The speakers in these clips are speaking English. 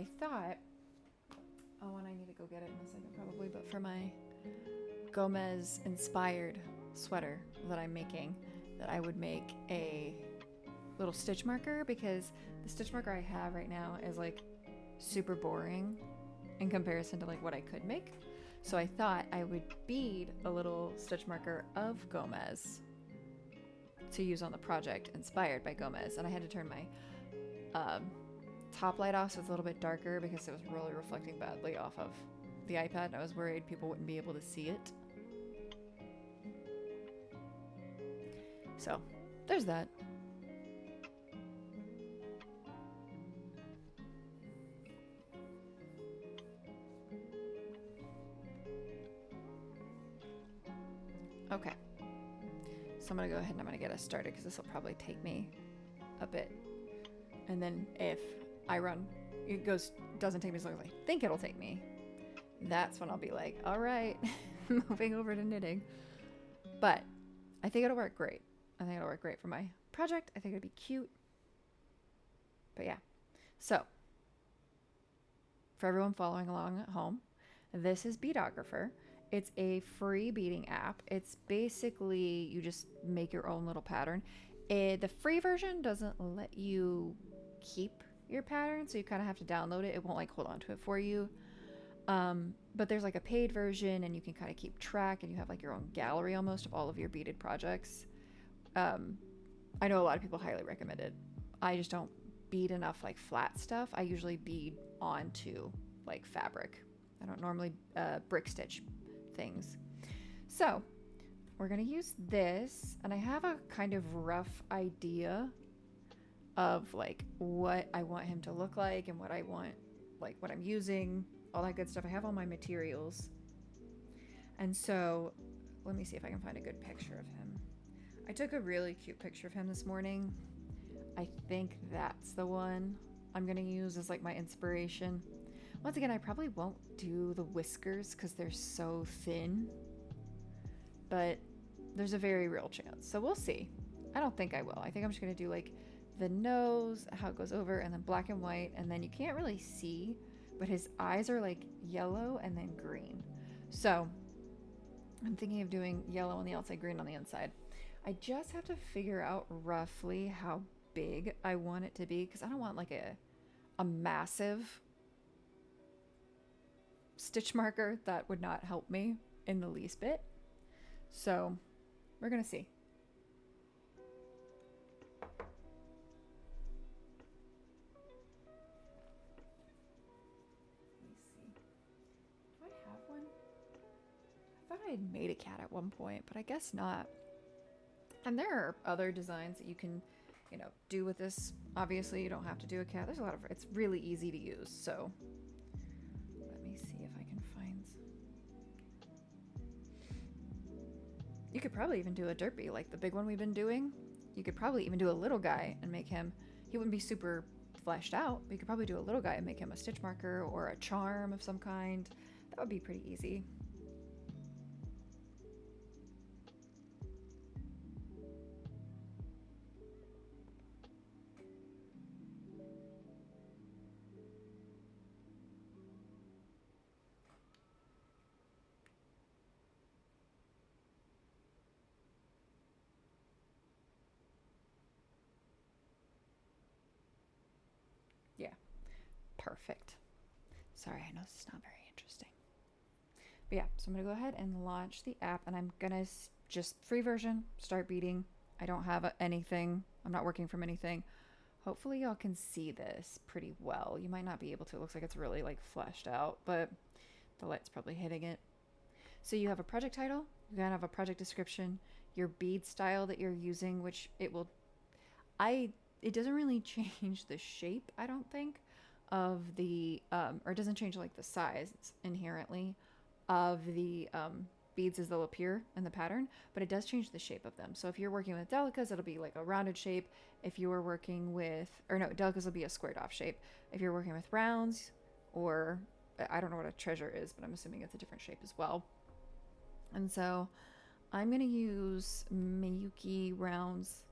I thought, oh, and I need to go get it in a second probably, but for my Gomez inspired sweater that I'm making, that I would make a little stitch marker, because the stitch marker I have right now is like super boring in comparison to like what I could make. So I thought I would bead a little stitch marker of Gomez to use on the project inspired by Gomez. And I had to turn my top light off so it's a little bit darker because it was really reflecting badly off of the iPad, and I was worried people wouldn't be able to see it. So there's that. Okay, so I'm gonna go ahead and I'm gonna get us started because this will probably take me a bit. And then if I run, doesn't take me as long as I think it'll take me, that's when I'll be like, all right, moving over to knitting. But I think it'll work great. I think it'll work great for my project. I think it'd be cute. But yeah, so for everyone following along at home, this is Beadographer. It's a free beading app. It's basically, you just make your own little pattern. The free version doesn't let you keep your pattern, so you kind of have to download it. It won't like hold on to it for you. But there's like a paid version, and you can kind of keep track, and you have like your own gallery almost of all of your beaded projects. I know a lot of people highly recommend it. I just don't bead enough like flat stuff. I usually bead onto like fabric. I don't normally brick stitch things. So we're gonna use this, and I have a kind of rough idea of like what I want him to look like and what I want, like what I'm using, all that good stuff. I have all my materials, and so let me see if I can find a good picture of him. I took a really cute picture of him this morning. I think that's the one I'm gonna use as like my inspiration. Once again, I probably won't do the whiskers because they're so thin, but there's a very real chance. So we'll see. I don't think I will. I think I'm just gonna do like the nose, how it goes over, and then black and white, and then you can't really see, but his eyes are like yellow and then green. So I'm thinking of doing yellow on the outside, green on the inside. I just have to figure out roughly how big I want it to be, because I don't want like a massive stitch marker. That would not help me in the least bit. So we're gonna see. Let me see. Do I have one? I thought I had made a cat at one point, but I guess not. And there are other designs that you can, do with this. Obviously, you don't have to do a cat. There's a lot of, it's really easy to use. So let me see if I can find. You could probably even do a derpy, like the big one we've been doing. You could probably even do a little guy and make him, he wouldn't be super fleshed out, but you could probably do a little guy and make him a stitch marker or a charm of some kind. That would be pretty easy. Yeah, perfect. Sorry, I know this is not very interesting. But yeah, so I'm gonna go ahead and launch the app, and I'm gonna just free version, start beading. I don't have anything, I'm not working from anything. Hopefully y'all can see this pretty well. You might not be able to, it looks like it's really like fleshed out, but the light's probably hitting it. So you have a project title, you kind of have a project description, your bead style that you're using, which it doesn't really change the shape, I don't think, of the, or it doesn't change like the size inherently of the beads as they'll appear in the pattern, but it does change the shape of them. So if you're working with delicas, it'll be like a rounded shape. If you are working with, or no, delicas will be a squared off shape. If you're working with rounds, or I don't know what a treasure is, but I'm assuming it's a different shape as well. And so I'm going to use Miyuki rounds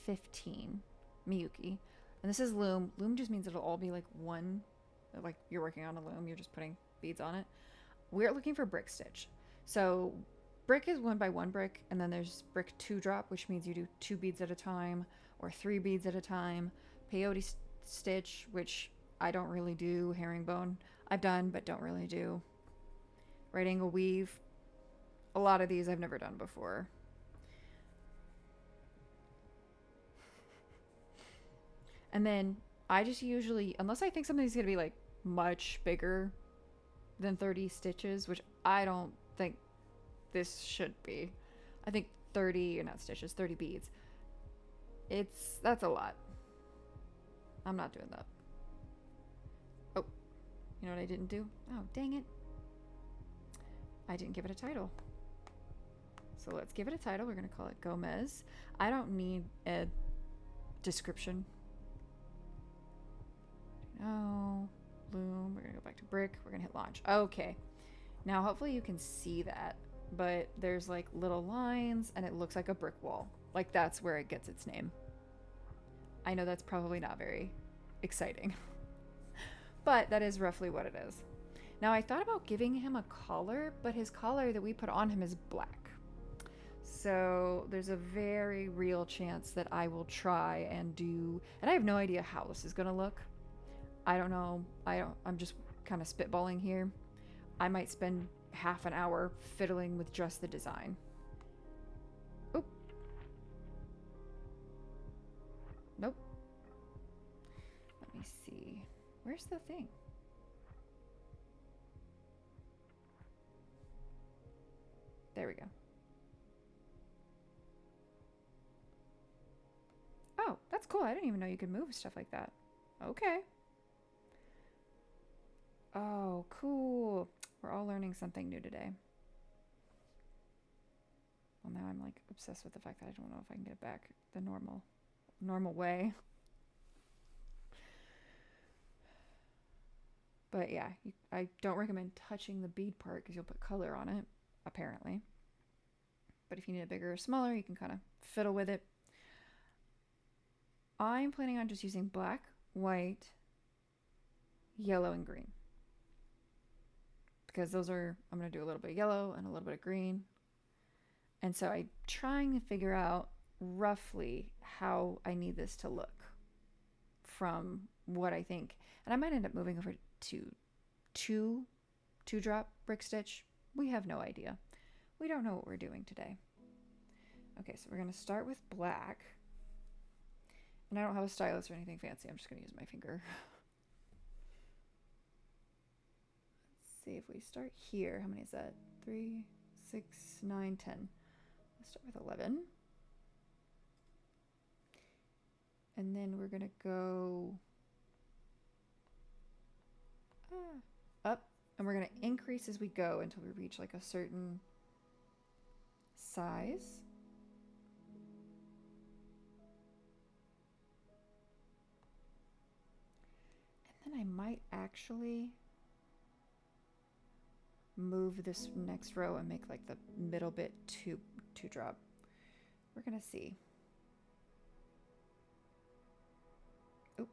15. Miyuki. And this is loom. Loom just means it'll all be like one like you're working on a loom, you're just putting beads on it. We're looking for brick stitch. So brick is 1 by 1 brick, and then there's brick 2 drop, which means you do 2 beads at a time or 3 beads at a time. Peyote stitch, which I don't really do. Herringbone I've done but don't really do. Right angle weave, a lot of these I've never done before. And then I just usually, unless I think something's gonna be like much bigger than 30 stitches, which I don't think this should be. I think 30, or not stitches, 30 beads. That's a lot. I'm not doing that. Oh, you know what I didn't do? Oh, dang it. I didn't give it a title. So let's give it a title. We're gonna call it Gomez. I don't need a description. No, loom. We're gonna go back to brick. We're gonna hit launch. Okay. Now hopefully you can see that, but there's like little lines and it looks like a brick wall. Like that's where it gets its name. I know that's probably not very exciting, but that is roughly what it is. Now I thought about giving him a collar, but his collar that we put on him is black. So there's a very real chance that I will try and do, and I have no idea how this is gonna look. I don't know. I'm just kind of spitballing here. I might spend half an hour fiddling with just the design. Oop. Nope. Let me see. Where's the thing? There we go. Oh, that's cool. I didn't even know you could move stuff like that. Okay. Oh, cool. We're all learning something new today. Well, now I'm like obsessed with the fact that I don't know if I can get it back the normal way. But yeah, I don't recommend touching the bead part because you'll put color on it, apparently. But if you need it bigger or smaller, you can kind of fiddle with it. I'm planning on just using black, white, yellow, and green. Because those are, I'm going to do a little bit of yellow and a little bit of green. And so I'm trying to figure out roughly how I need this to look from what I think. And I might end up moving over to two drop brick stitch. We have no idea. We don't know what we're doing today. Okay, so we're going to start with black. And I don't have a stylus or anything fancy. I'm just going to use my finger. See if we start here. How many is that? 3, 6, 9, 10. Let's start with 11. And then we're going to go up, and we're going to increase as we go until we reach like a certain size. And then I might actually move this next row and make like the middle bit two drop. We're gonna see. Oop.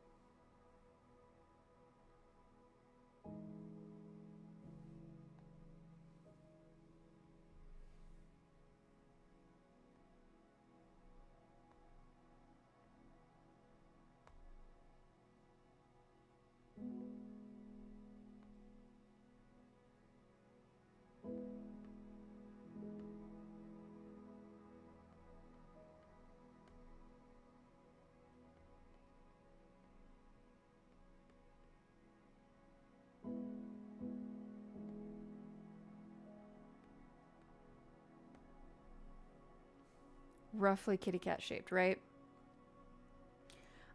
Roughly kitty cat shaped, right?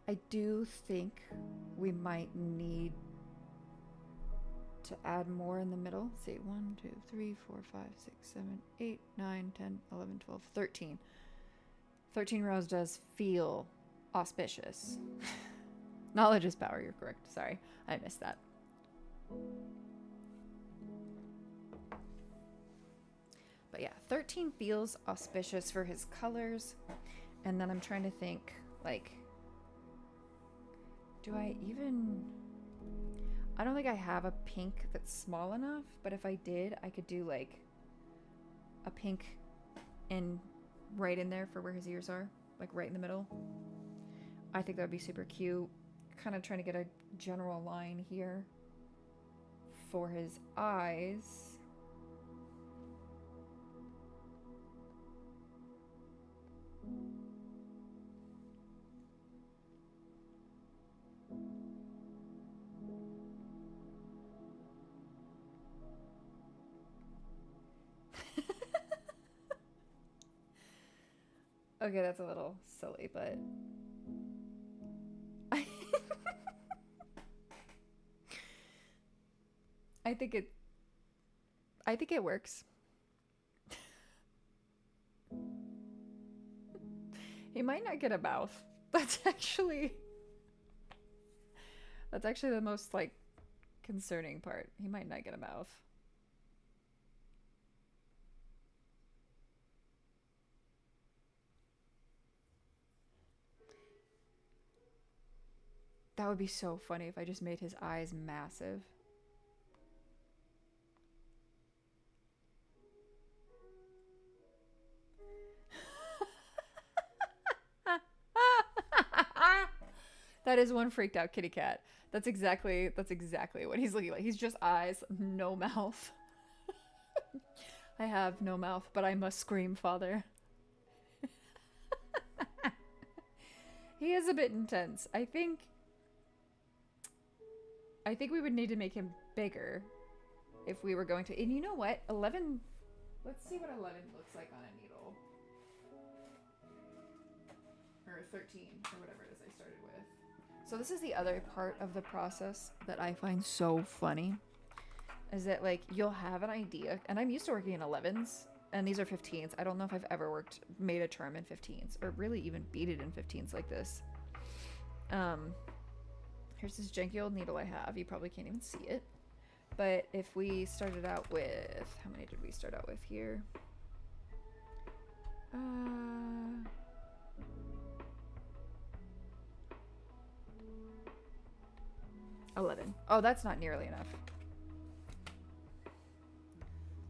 I do think we might need to add more in the middle. Let's see, 1, 2, 3, 4, 5, 6, 7, 8, 9, 10, 11, 12, 13. 13 rows does feel auspicious. Knowledge is power, you're correct. Sorry, I missed that. But yeah, 13 feels auspicious for his colors. And then I'm trying to think, like, do I even... I don't think I have a pink that's small enough, but if I did, I could do like a pink in right in there for where his ears are, like right in the middle. I think that would be super cute. Kind of trying to get a general line here for his eyes. Okay, that's a little silly, but I think it works. He might not get a mouth. That's actually the most like concerning part. He might not get a mouth. That would be so funny if I just made his eyes massive. That is one freaked out kitty cat. That's exactly what he's looking like. He's just eyes, no mouth. I have no mouth, but I must scream, Father. He is a bit intense. I think we would need to make him bigger if we were going to. And you know what? 11. Let's see what 11 looks like on a needle. Or 13, or whatever it is I started with. So this is the other part of the process that I find so funny. Is that like you'll have an idea, and I'm used to working in 11s, and these are 15s. I don't know if I've ever made a term in 15s, or really even beaded in 15s like this. Here's this janky old needle I have. You probably can't even see it. But if we started out with, how many did we start out with here? 11. Oh, that's not nearly enough.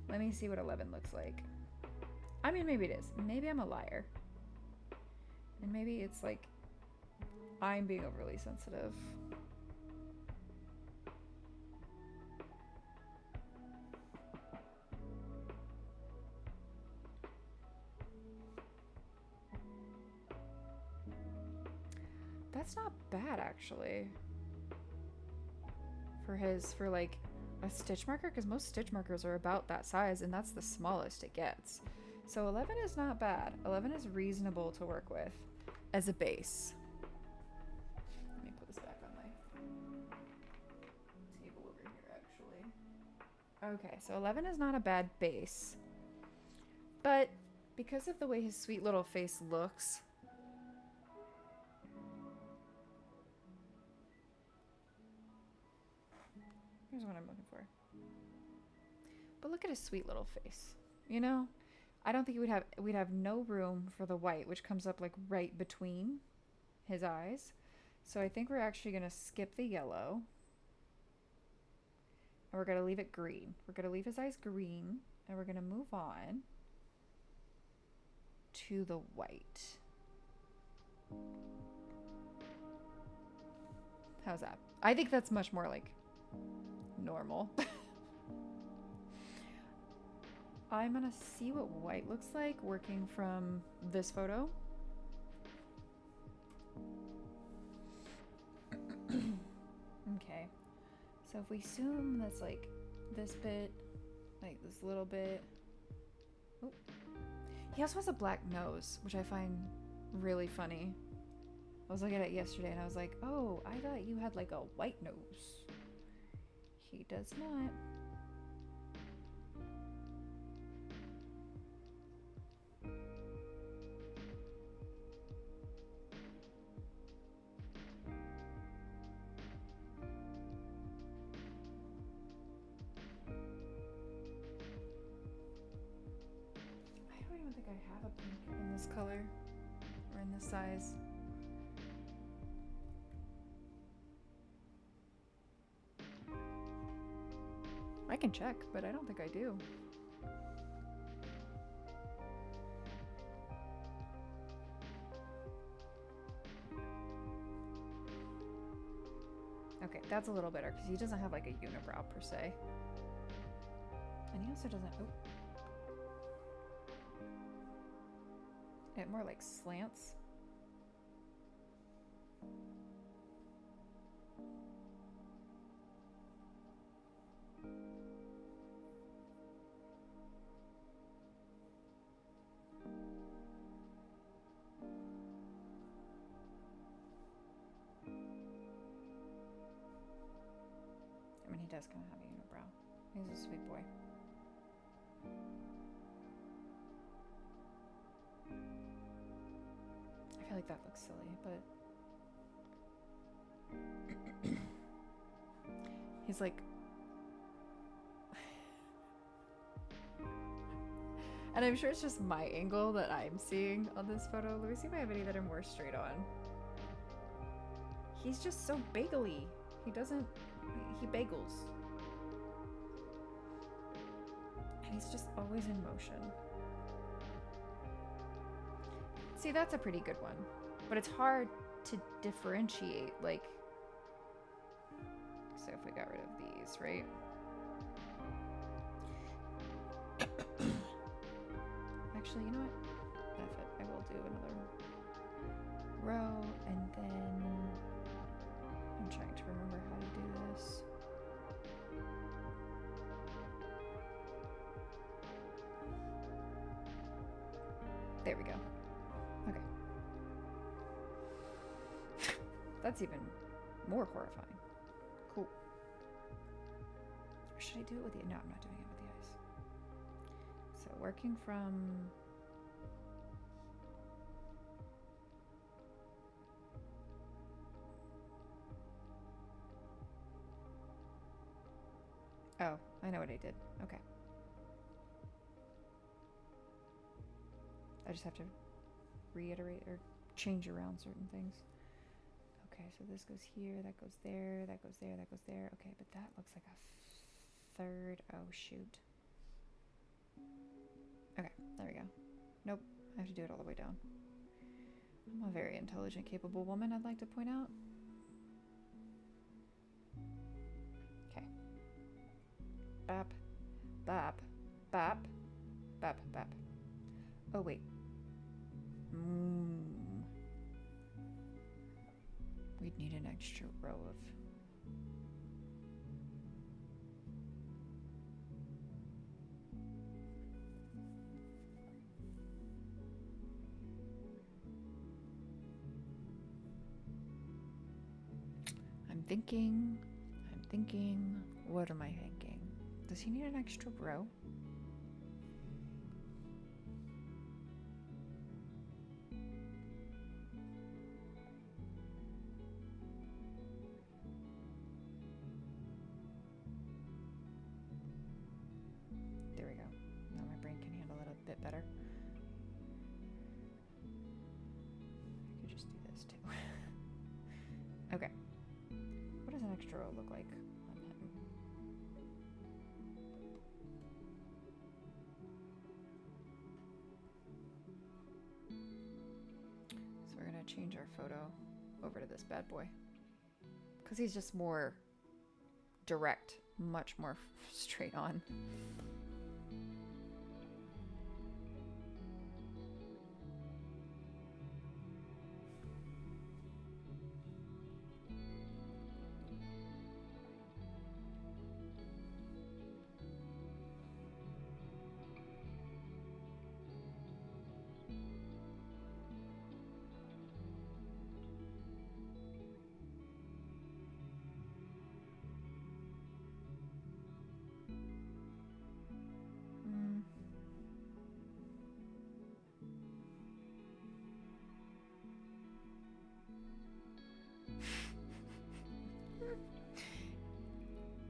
Let me see what 11 looks like. I mean, maybe it is. Maybe I'm a liar. And maybe it's like I'm being overly sensitive. That's not bad, actually. For like a stitch marker, because most stitch markers are about that size, and that's the smallest it gets. So 11 is not bad. 11 is reasonable to work with as a base. Let me put this back on my table over here, actually. Okay, so 11 is not a bad base. But because of the way his sweet little face looks, here's what I'm looking for. But look at his sweet little face. You know? I don't think we'd have no room for the white, which comes up like right between his eyes. So I think we're actually going to skip the yellow. And we're going to leave it green. We're going to leave his eyes green, and we're going to move on to the white. How's that? I think that's much more like normal. I'm gonna see what white looks like working from this photo. Okay, so if we assume that's like this bit, like this little bit. Oh. He also has a black nose, which I find really funny. I was looking at it yesterday and I was like, oh, I thought you had like a white nose. He does not. I don't even think I have a pink in this color or in this size. I can check, but I don't think I do. Okay, that's a little better because he doesn't have like a unibrow per se. And he also doesn't, oh. It more like slants. I mean, he does kind of have a unibrow. He's a sweet boy. I feel like that looks silly, but he's like, and I'm sure it's just my angle that I'm seeing on this photo. Let me see if I have any that are more straight on. He's just so bagely. He bagels. And he's just always in motion. See, that's a pretty good one. But it's hard to differentiate, like, so if we got rid of these, right? Actually, you know what? That's it. I will do another row, and then I'm trying to remember how to do this. There we go. Okay. That's even more horrifying. Cool. Or should I do it with the... No, I'm not doing it with the eyes. So working from... Oh, I know what I did. Okay. I just have to reiterate or change around certain things. Okay, so this goes here, that goes there, that goes there, that goes there. Okay, but that looks like a third. Oh, shoot. Okay, there we go. Nope, I have to do it all the way down. I'm a very intelligent, capable woman, I'd like to point out. Okay. Bap, bap, bap, bap, bap. Oh, wait. We'd need an extra row of... I'm thinking, what am I thinking? Does he need an extra row? There we go. Now my brain can handle it a bit better. I could just do this too. Okay. What does an extra row look like on him? So we're gonna change our photo over to this bad boy. Because he's just more direct, much more straight on.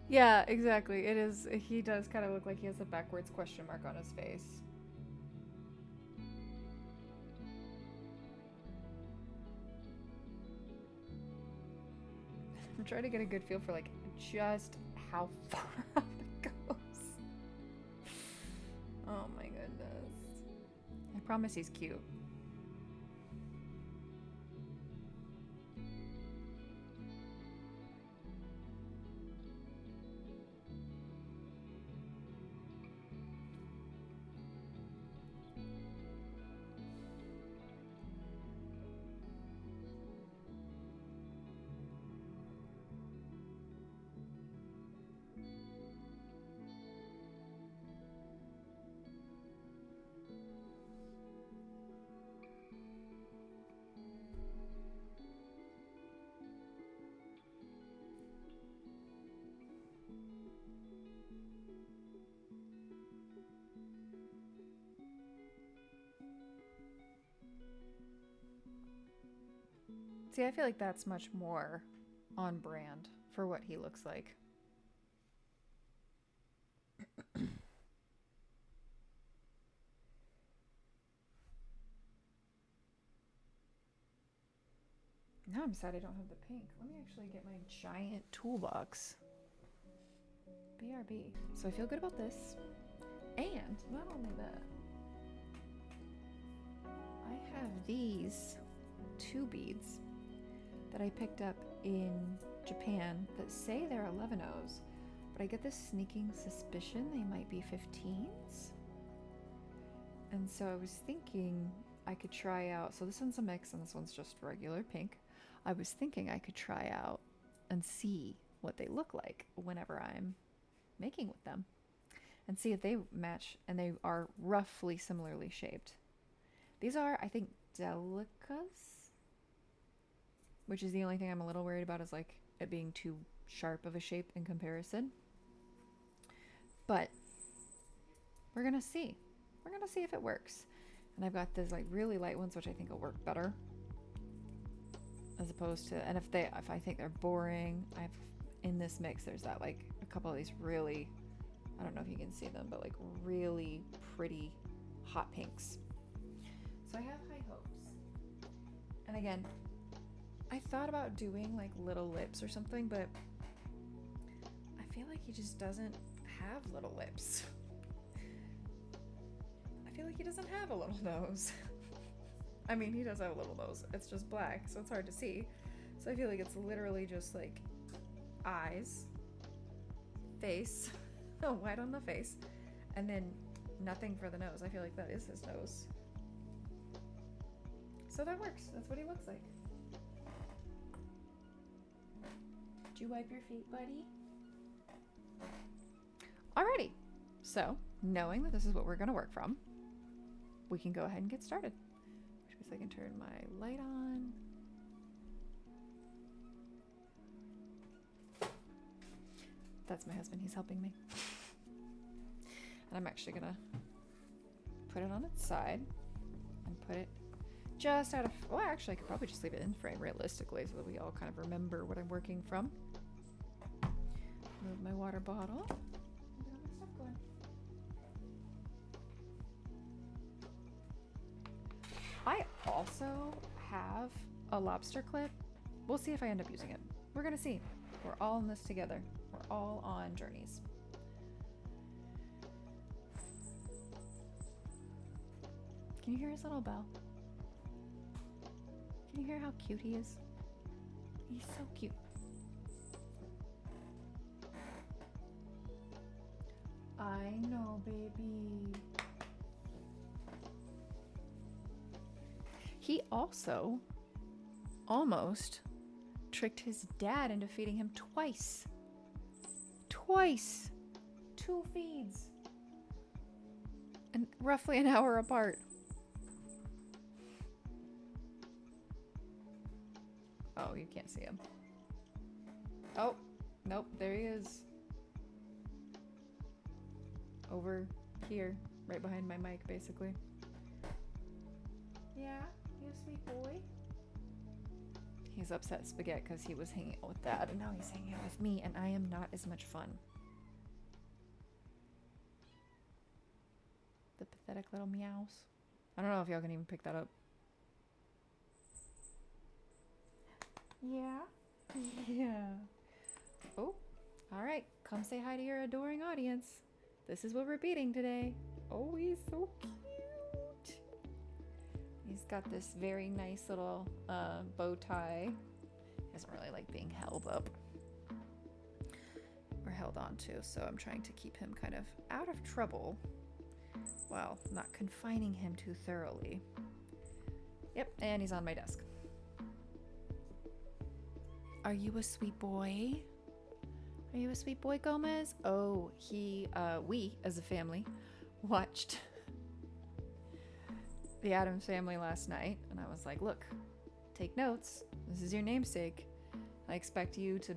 Yeah, exactly. It is. He does kind of look like he has a backwards question mark on his face. I'm trying to get a good feel for like just how far up it goes. Promise he's cute. See, I feel like that's much more on brand for what he looks like. Now I'm sad I don't have the pink. Let me actually get my giant toolbox. BRB. So I feel good about this. And not only that, I have these 2 beads that I picked up in Japan that say they're 11/0s, but I get this sneaking suspicion they might be 15s. And so I was thinking I could try out, so this one's a mix and this one's just regular pink. I was thinking I could try out and see what they look like whenever I'm making with them and see if they match, and they are roughly similarly shaped. These are, I think, delicas, which is the only thing I'm a little worried about, is like it being too sharp of a shape in comparison. But we're gonna see. We're gonna see if it works. And I've got these like really light ones, which I think will work better, as opposed to, and if I think they're boring, I've in this mix there's that like a couple of these really, I don't know if you can see them, but like really pretty hot pinks. So I have high hopes. And again, I thought about doing like little lips or something, but I feel like he just doesn't have little lips. I feel like he doesn't have a little nose. I mean, he does have a little nose. It's just black, so it's hard to see. So I feel like it's literally just like eyes, face, white on the face, and then nothing for the nose. I feel like that is his nose. So that works. That's what he looks like. Did you wipe your feet, buddy? Alrighty. So, knowing that this is what we're going to work from, we can go ahead and get started. Which means I can turn my light on. That's my husband. He's helping me. And I'm actually going to put it on its side and put it just out of, well, actually I could probably just leave it in frame realistically so that we all kind of remember what I'm working from. Move my water bottle. Get all my stuff going. I also have a lobster clip. We'll see if I end up using it. We're gonna see. We're all in this together. We're all on journeys. Can you hear his little bell? Can you hear how cute he is? He's so cute. I know, baby. He also almost tricked his dad into feeding him twice. Twice! 2 feeds. And roughly an hour apart. Oh, you can't see him. Oh, nope, there he is. Over here, right behind my mic, basically. Yeah, you sweet boy. He's upset Spaghetti because he was hanging out with Dad, and now he's hanging out with me, and I am not as much fun. The pathetic little meows. I don't know if y'all can even pick that up. Yeah. Yeah. Oh, all right. Come say hi to your adoring audience. This is what we're beading today. Oh, he's so cute. He's got this very nice little bow tie. He doesn't really like being held up or held onto, so I'm trying to keep him kind of out of trouble while not confining him too thoroughly. Yep, and he's on my desk. Are you a sweet boy? Are you a sweet boy, Gomez? Oh, we as a family watched The Addams Family last night, and I was like, look, take notes. This is your namesake. I expect you to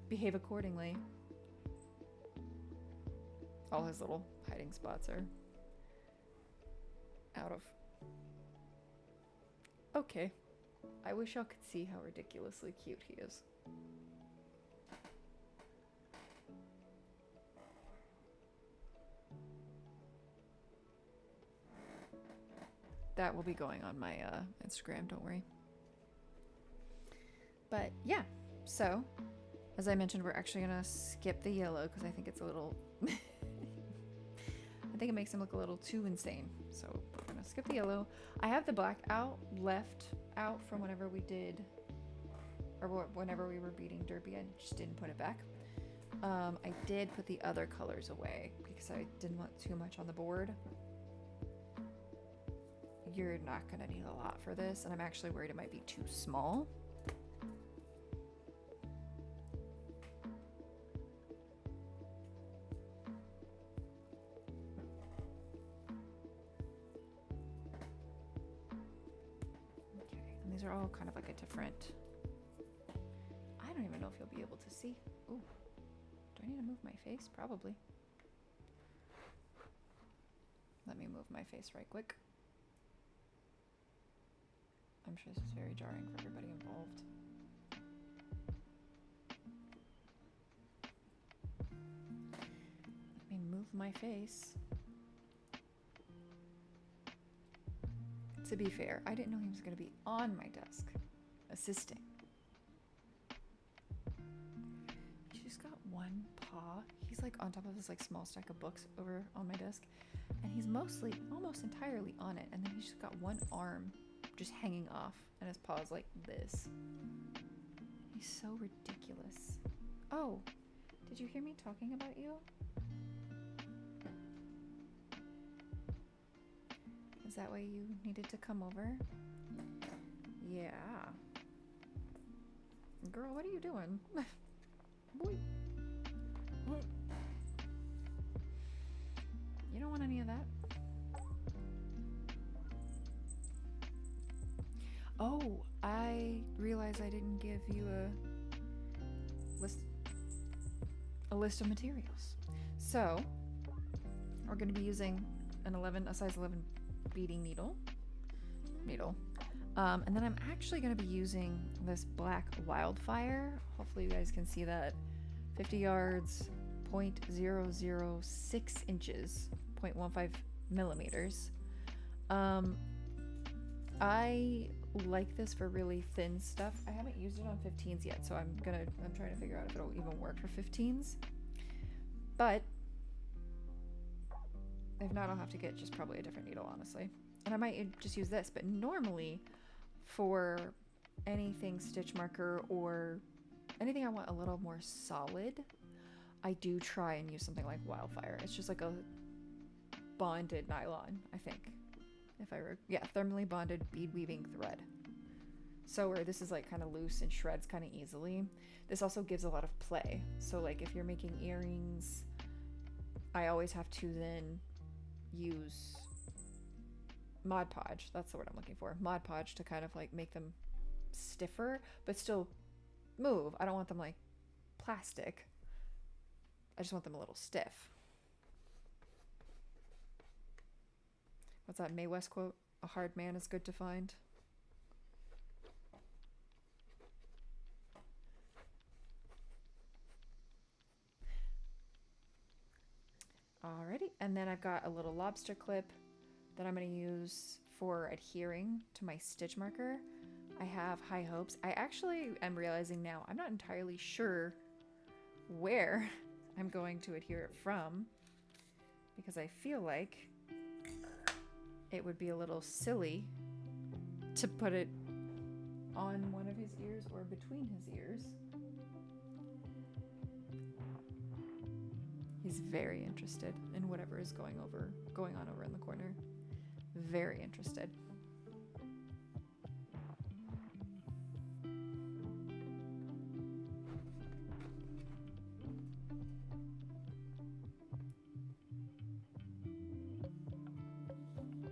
behave accordingly. All his little hiding spots are out of... Okay. I wish y'all could see how ridiculously cute he is. That will be going on my Instagram, don't worry. But yeah, so as I mentioned, we're actually gonna skip the yellow because I think it's a little I think it makes him look a little too insane. So we're gonna skip the yellow. I have the black left out from whenever we did, or whenever we were beading Derby. I just didn't put it back. I did put the other colors away because I didn't want too much on the board. You're not gonna need a lot for this, and I'm actually worried it might be too small. These are all kind of like a different... I don't even know if you'll be able to see. Ooh, do I need to move my face? Probably. Let me move my face right quick. I'm sure this is very jarring for everybody involved. Let me move my face. To be fair, I didn't know he was going to be on my desk, assisting. He's just got one paw. He's like on top of this like small stack of books over on my desk, and he's almost entirely on it, and then he's just got one arm just hanging off, and his paw is like this. He's so ridiculous. Oh, did you hear me talking about you? Is that why you needed to come over? Yeah. Girl, what are you doing? Boy. You don't want any of that? Oh, I realized I didn't give you a list of materials. So, we're going to be using a size 11 beading needle, and then I'm actually going to be using this black Wildfire. Hopefully you guys can see that. 50 yards, 0.006 inches, 0.15 millimeters. I like this for really thin stuff. I haven't used it on 15s yet, so I'm trying to figure out if it'll even work for 15s. But if not, I'll have to get just probably a different needle, honestly. And I might just use this, but normally for anything stitch marker or anything I want a little more solid, I do try and use something like Wildfire. It's just like a bonded nylon, I think. Thermally bonded bead weaving thread. So where this is like kind of loose and shreds kind of easily, this also gives a lot of play. So like if you're making earrings, I always have to then use Mod Podge, that's the word I'm looking for, Mod Podge, to kind of like make them stiffer but still move. I don't want them like plastic, I just want them a little stiff. What's that Mae West quote? A hard man is good to find. Alrighty, and then I've got a little lobster clip that I'm going to use for adhering to my stitch marker. I have high hopes. I actually am realizing now I'm not entirely sure where I'm going to adhere it from, because I feel like it would be a little silly to put it on one of his ears or between his ears. He's very interested in whatever is going on over in the corner. Very interested.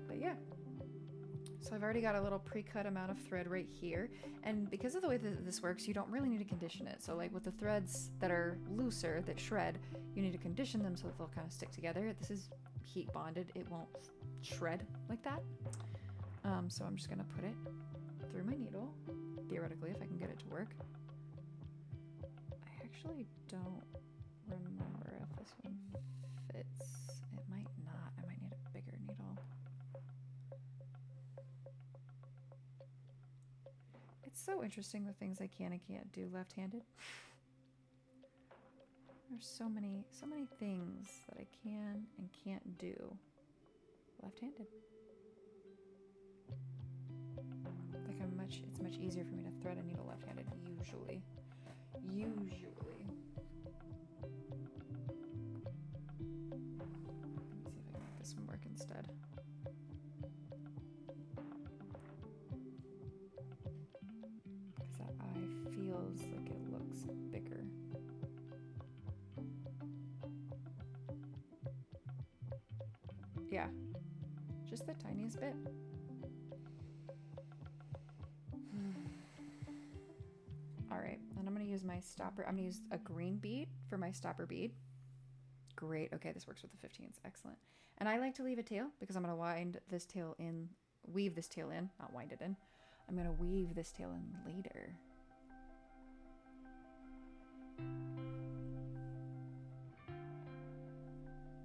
But yeah. So I've already got a little pre-cut amount of thread right here. And because of the way that this works, you don't really need to condition it. So like with the threads that are looser, that shred, you need to condition them so that they'll kind of stick together. This is heat bonded. It won't shred like that. So I'm just gonna put it through my needle, theoretically, if I can get it to work. I actually don't remember if this one fits. It might not. I might need a bigger needle. It's so interesting the things I can and can't do left-handed. There's so many things that I can and can't do left-handed. Like it's much easier for me to thread a needle left-handed usually. Let me see if I can make this one work instead. Because that eye feels like it looks bigger. Yeah, just the tiniest bit. All right, and I'm gonna use my stopper. I'm gonna use a green bead for my stopper bead. Great, okay, this works with the 15s, excellent. And I like to leave a tail because I'm gonna wind this tail in, weave this tail in, not wind it in. I'm gonna weave this tail in later.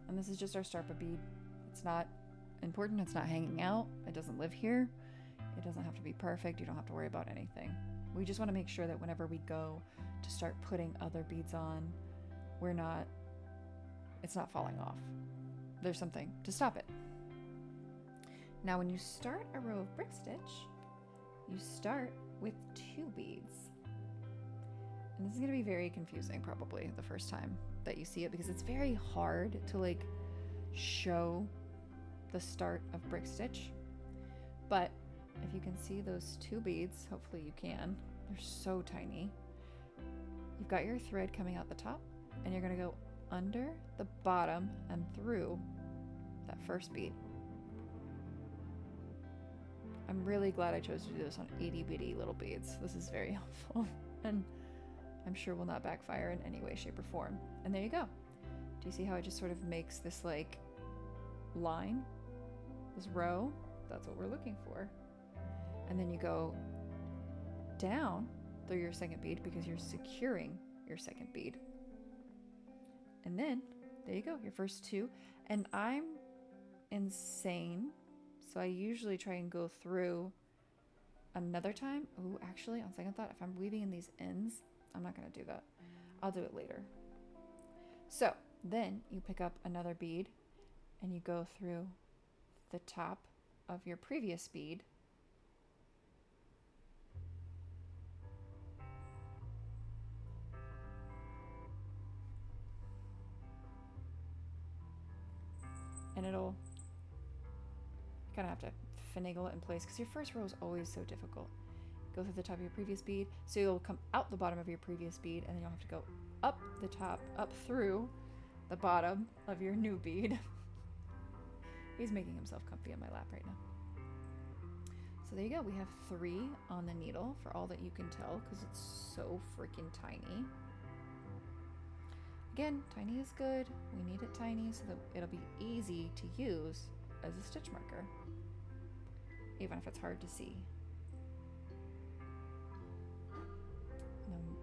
And this is just our stopper bead. It's not important, it's not hanging out, it doesn't live here. It doesn't have to be perfect, you don't have to worry about anything. We just want to make sure that whenever we go to start putting other beads on, it's not falling off. There's something to stop it. Now when you start a row of brick stitch, you start with 2 beads. And this is going to be very confusing probably the first time that you see it, because it's very hard to like show the start of brick stitch. But if you can see those 2 beads, hopefully you can, they're so tiny. You've got your thread coming out the top, and you're gonna go under the bottom and through that first bead. I'm really glad I chose to do this on itty bitty little beads. This is very helpful, and I'm sure will not backfire in any way, shape, or form. And there you go. Do you see how it just sort of makes this like line, this row? That's what we're looking for. And then you go down through your second bead because you're securing your second bead. And then there you go, your first 2. And I'm insane, so I usually try and go through another time. Oh, actually, on second thought, if I'm weaving in these ends, I'm not gonna do that. I'll do it later. So then you pick up another bead and you go through the top of your previous bead. And it'll kind of have to finagle it in place because your first row is always so difficult. Go through the top of your previous bead, so you'll come out the bottom of your previous bead, and then you'll have to go up the top, up through the bottom of your new bead. He's making himself comfy on my lap right now. So there you go, we have 3 on the needle for all that you can tell because it's so freaking tiny. Again, tiny is good. We need it tiny so that it'll be easy to use as a stitch marker, even if it's hard to see.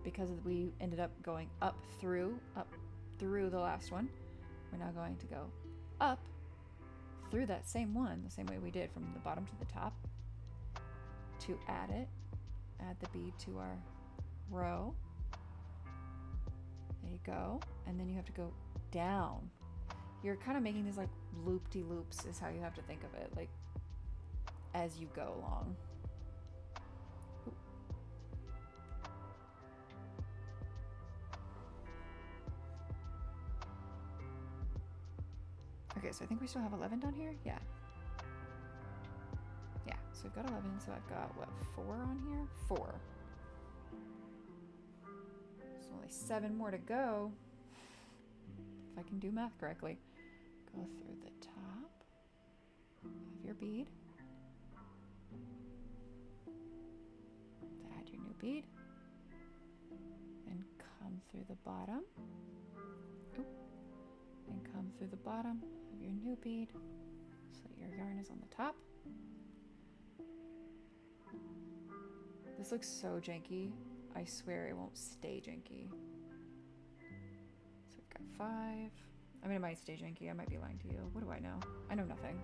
Because we ended up going up through the last one, we're now going to go up through that same one, the same way we did from the bottom to the top, to add the bead to our row. There you go. And then you have to go down. You're kind of making these like loop-de-loops is how you have to think of it, like as you go along. Okay, so I think we still have 11 down here? Yeah. Yeah, so we've got 11, so I've got, what, 4 on here? 4. So only 7 more to go. If I can do math correctly. Go through the top of your bead. Add your new bead. And come through the bottom. Oop. And come through the bottom of your new bead so that your yarn is on the top. This looks so janky. I swear it won't stay janky. So we've got 5. I mean, it might stay janky. I might be lying to you. What do I know? I know nothing.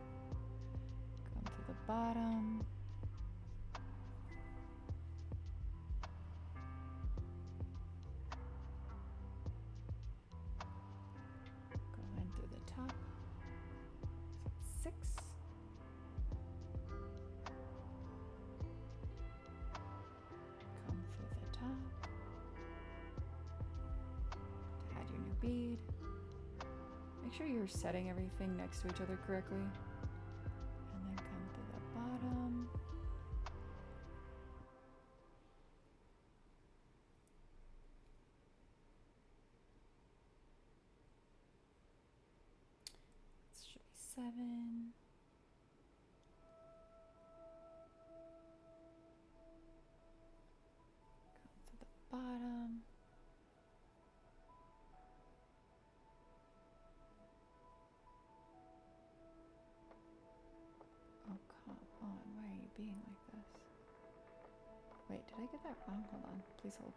Come to the bottom. Go in through the top. So that's 6. Come through the top. To add your new bead. Make sure you're setting everything next to each other correctly. And then come to the bottom. This should be 7. Come to the bottom. Being like this. Wait, did I get that wrong? Hold on. Please hold.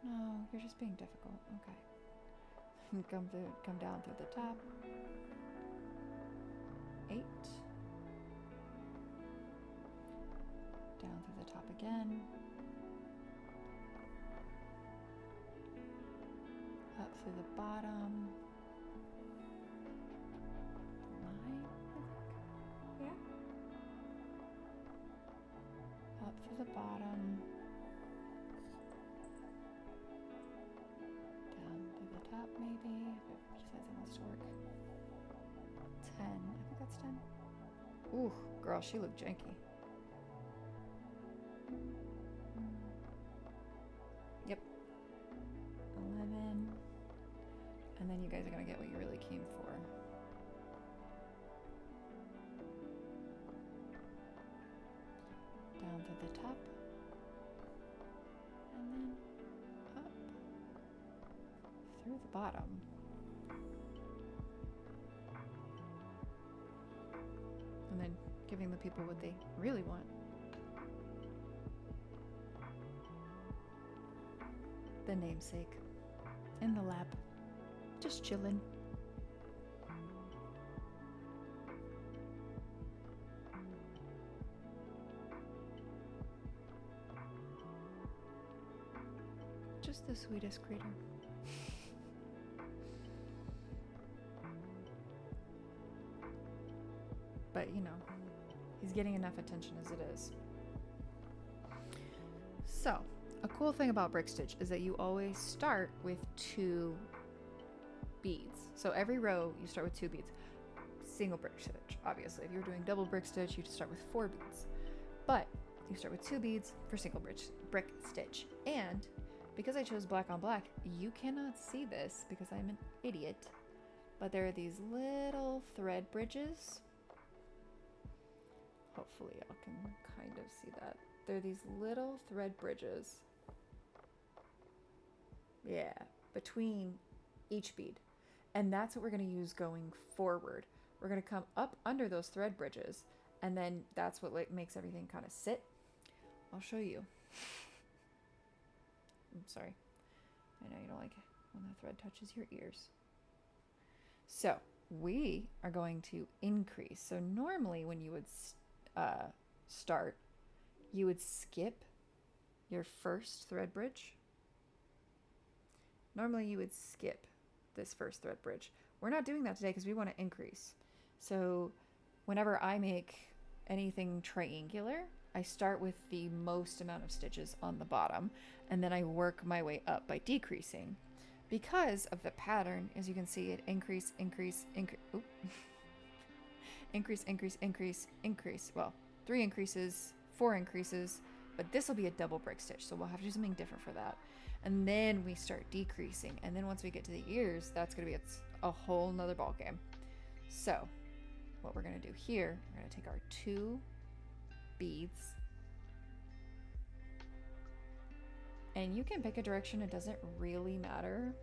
No, you're just being difficult. Okay. Come down through the top. 8. Down through the top again. Up through the bottom. 9. Yeah. Up through the bottom, down through the top maybe, if it decides it wants to work. 10, I think that's 10. Ooh, girl, she looked janky. Yep. 11. And then you guys are gonna get what you really came for. Down to the top, and then up through the bottom. And then giving the people what they really want. The namesake in the lab, just chilling. Just the sweetest creature. But you know, he's getting enough attention as it is. So, a cool thing about brick stitch is that you always start with 2 beads. So every row you start with 2 beads. Single brick stitch, obviously. If you're doing double brick stitch, you start with 4 beads. But you start with 2 beads for single brick stitch. And because I chose black on black, you cannot see this because I'm an idiot, but there are these little thread bridges. Hopefully y'all can kind of see that. There are these little thread bridges. Yeah, between each bead. And that's what we're going to use going forward. We're going to come up under those thread bridges, and then that's what makes everything kind of sit. I'll show you. I'm sorry. I know you don't like it when the thread touches your ears. So we are going to increase. So normally when you would start, you would skip your first thread bridge. Normally you would skip this first thread bridge. We're not doing that today because we want to increase. So whenever I make anything triangular, I start with the most amount of stitches on the bottom, and then I work my way up by decreasing. because of the pattern, as you can see, it increase, increase, increase, increase, increase, increase, increase. Well, 3 increases, 4 increases, but this will be a double break stitch, so we'll have to do something different for that. And then we start decreasing, and then once we get to the ears, that's going to be a whole nother ball game. So what we're going to do here, we're going to take our 2 beads, and you can pick a direction, it doesn't really matter.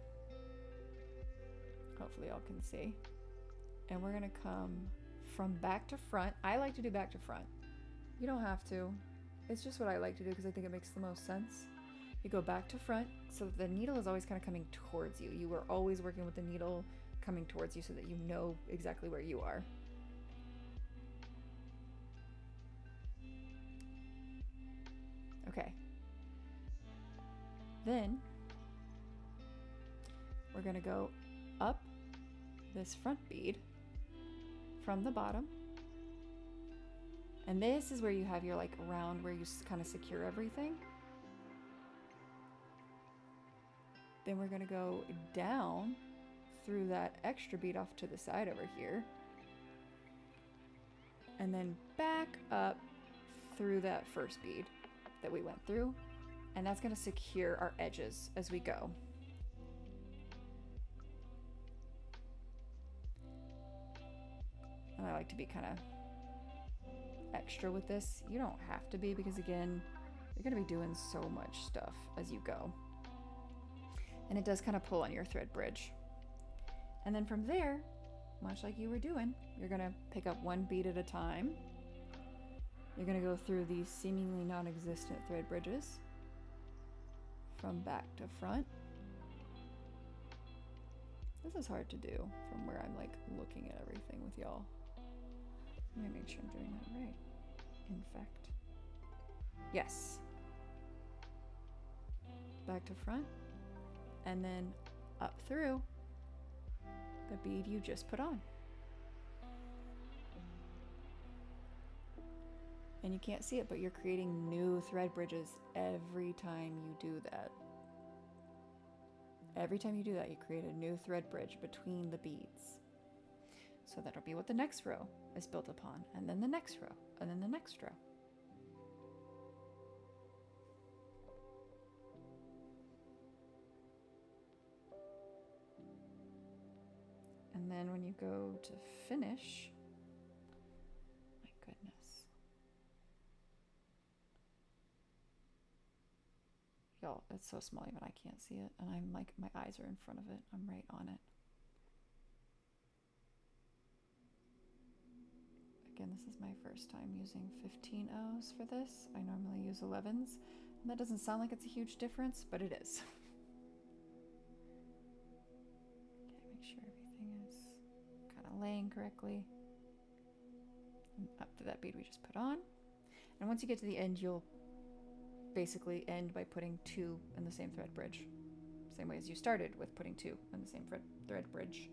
Hopefully y'all can see. And we're going to come from back to front. I like to do back to front. You don't have to. It's just what I like to do because I think it makes the most sense. You go back to front, so the needle is always kind of coming towards you. You are always working with the needle coming towards you so that you know exactly where you are. Okay. Then we're going to go up this front bead from the bottom. And this is where you have your like round where you kind of secure everything. Then we're going to go down through that extra bead off to the side over here. And then back up through that first bead that we went through. And that's going to secure our edges as we go. And I like to be kind of extra with this. You don't have to be because again, you're going to be doing so much stuff as you go. And it does kind of pull on your thread bridge. And then from there, much like you were doing, you're going to pick up 1 bead at a time. You're going to go through these seemingly non-existent thread bridges from back to front. This is hard to do from where I'm like looking at everything with y'all. Let me make sure I'm doing that right. In fact, yes. Back to front, and then up through the bead you just put on. And you can't see it, but you're creating new thread bridges every time you do that. Every time you do that, you create a new thread bridge between the beads. So that'll be what the next row is built upon, and then the next row, and then the next row. And then when you go to finish, my goodness. Y'all, it's so small even I can't see it, and I'm like, my eyes are in front of it. I'm right on it. Again, this is my first time using 15 O's for this. I normally use 11s, and that doesn't sound like it's a huge difference, but it is. Okay, make sure everything is kind of laying correctly. And up to that bead we just put on. And once you get to the end, you'll basically end by putting 2 in the same thread bridge. Same way as you started with putting 2 in the same thread bridge.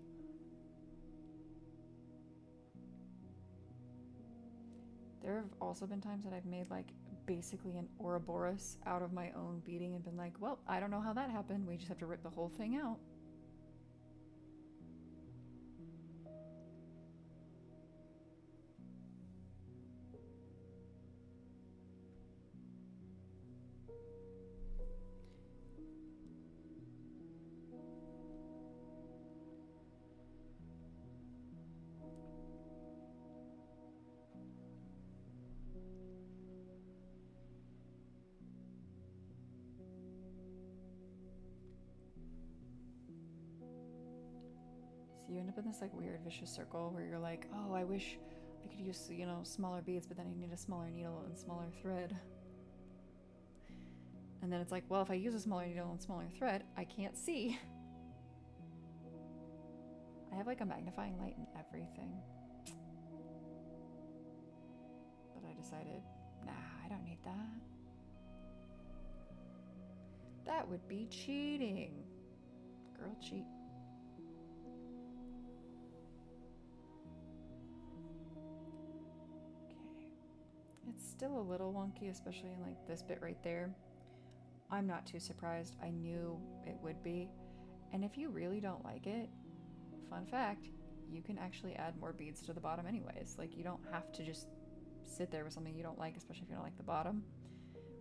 There have also been times that I've made like basically an Ouroboros out of my own beading and been like, well, I don't know how that happened. We just have to rip the whole thing out. You end up in this like weird vicious circle where you're like, oh, I wish I could use, you know, smaller beads, but then I need a smaller needle and smaller thread. And then it's like, well, if I use a smaller needle and smaller thread, I can't see. I have like a magnifying light and everything. But I decided, nah, I don't need that. That would be cheating. Girl, cheat. It's still a little wonky, especially in like this bit right there. I'm not too surprised. I knew it would be. And if you really don't like it, fun fact, you can actually add more beads to the bottom anyways. Like, you don't have to just sit there with something you don't like, especially if you don't like the bottom.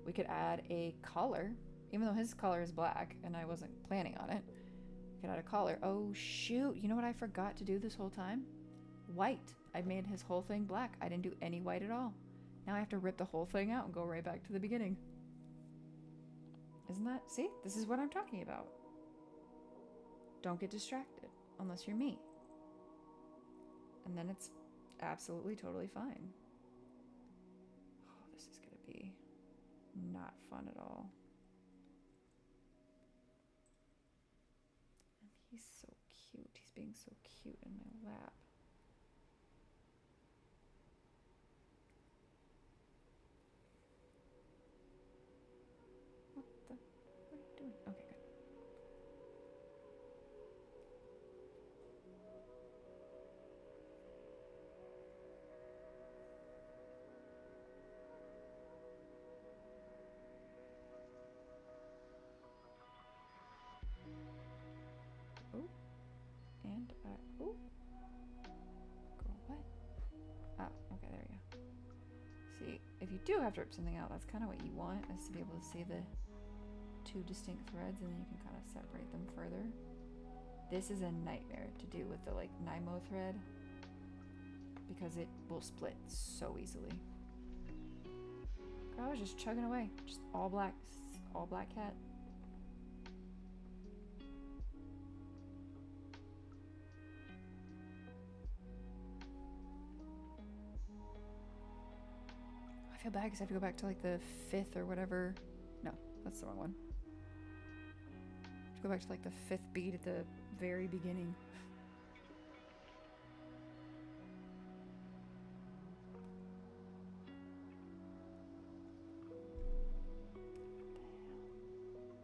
We could add a collar, even though his collar is black and I wasn't planning on it. We could add a collar. Oh shoot, you know what I forgot to do this whole time? White. I made his whole thing black. I didn't do any white at all. Now I have to rip the whole thing out and go right back to the beginning. Isn't that, see? This is what I'm talking about. Don't get distracted unless you're me. And then it's absolutely totally fine. Oh, this is gonna be not fun at all. And he's so cute. He's being so cute in my lap. What are you doing? Okay, good. Oh, and oh, girl, what? Oh, okay, there we go. See, if you do have to rip something out, that's kind of what you want, is to be able to see the two distinct threads, and then you can kind of separate them further. This is a nightmare to do with the like Nymo thread because it will split so easily. Girl, I was just chugging away, just all black cat. I feel bad because I have to go back to like the 5th or whatever. No, that's the wrong one. I have to go back to like the 5th bead at the very beginning.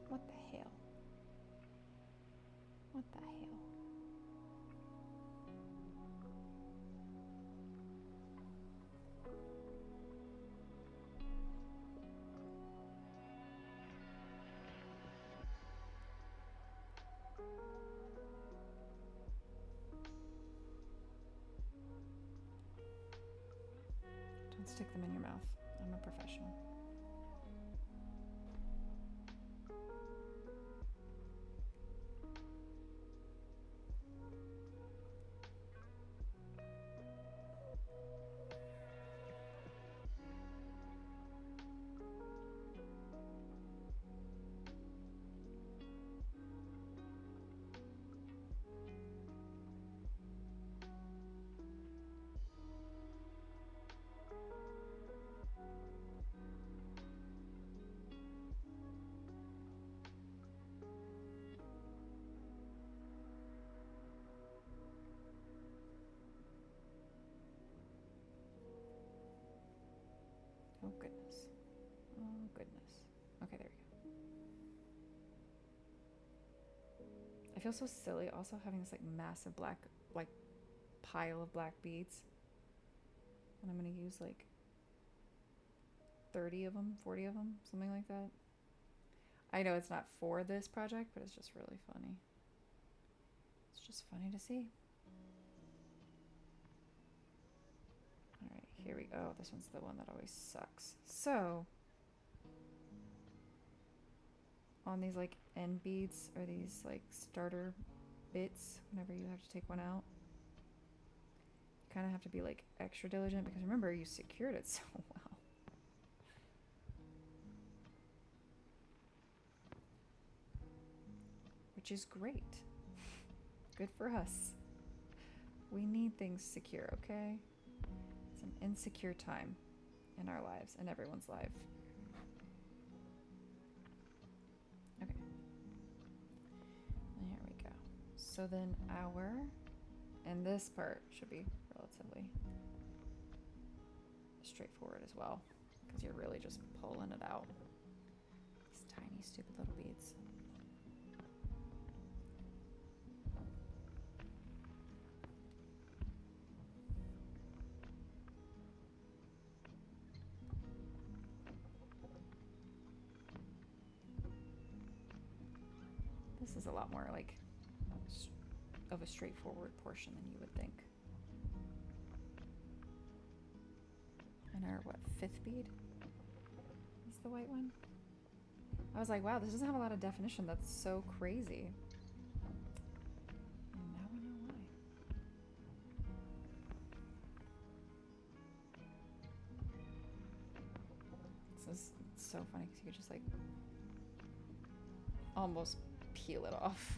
What the hell? What the hell? Don't stick them in your mouth. I'm a professional. Oh goodness. Oh goodness. Okay, there we go. I feel so silly also having this like massive black, like pile of black beads. And I'm gonna use like 30 of them, 40 of them, something like that. I know it's not for this project, but it's just really funny. It's just funny to see. Alright, here we go. This one's the one that always sucks. So, on these like end beads, or these like starter bits, whenever you have to take one out, you kind of have to be like extra diligent, because remember, you secured it so well. Which is great. Good for us. We need things secure, okay? It's an insecure time in our lives, and everyone's life. Okay. There we go. So then and this part should be relatively straightforward as well, because you're really just pulling it out. These tiny, stupid little beads. This is a lot more like of a straightforward portion than you would think. And our, what, 5th bead is the white one? I was like, wow, this doesn't have a lot of definition. That's so crazy. And now we know why. This is so funny because you could just like almost peel it off.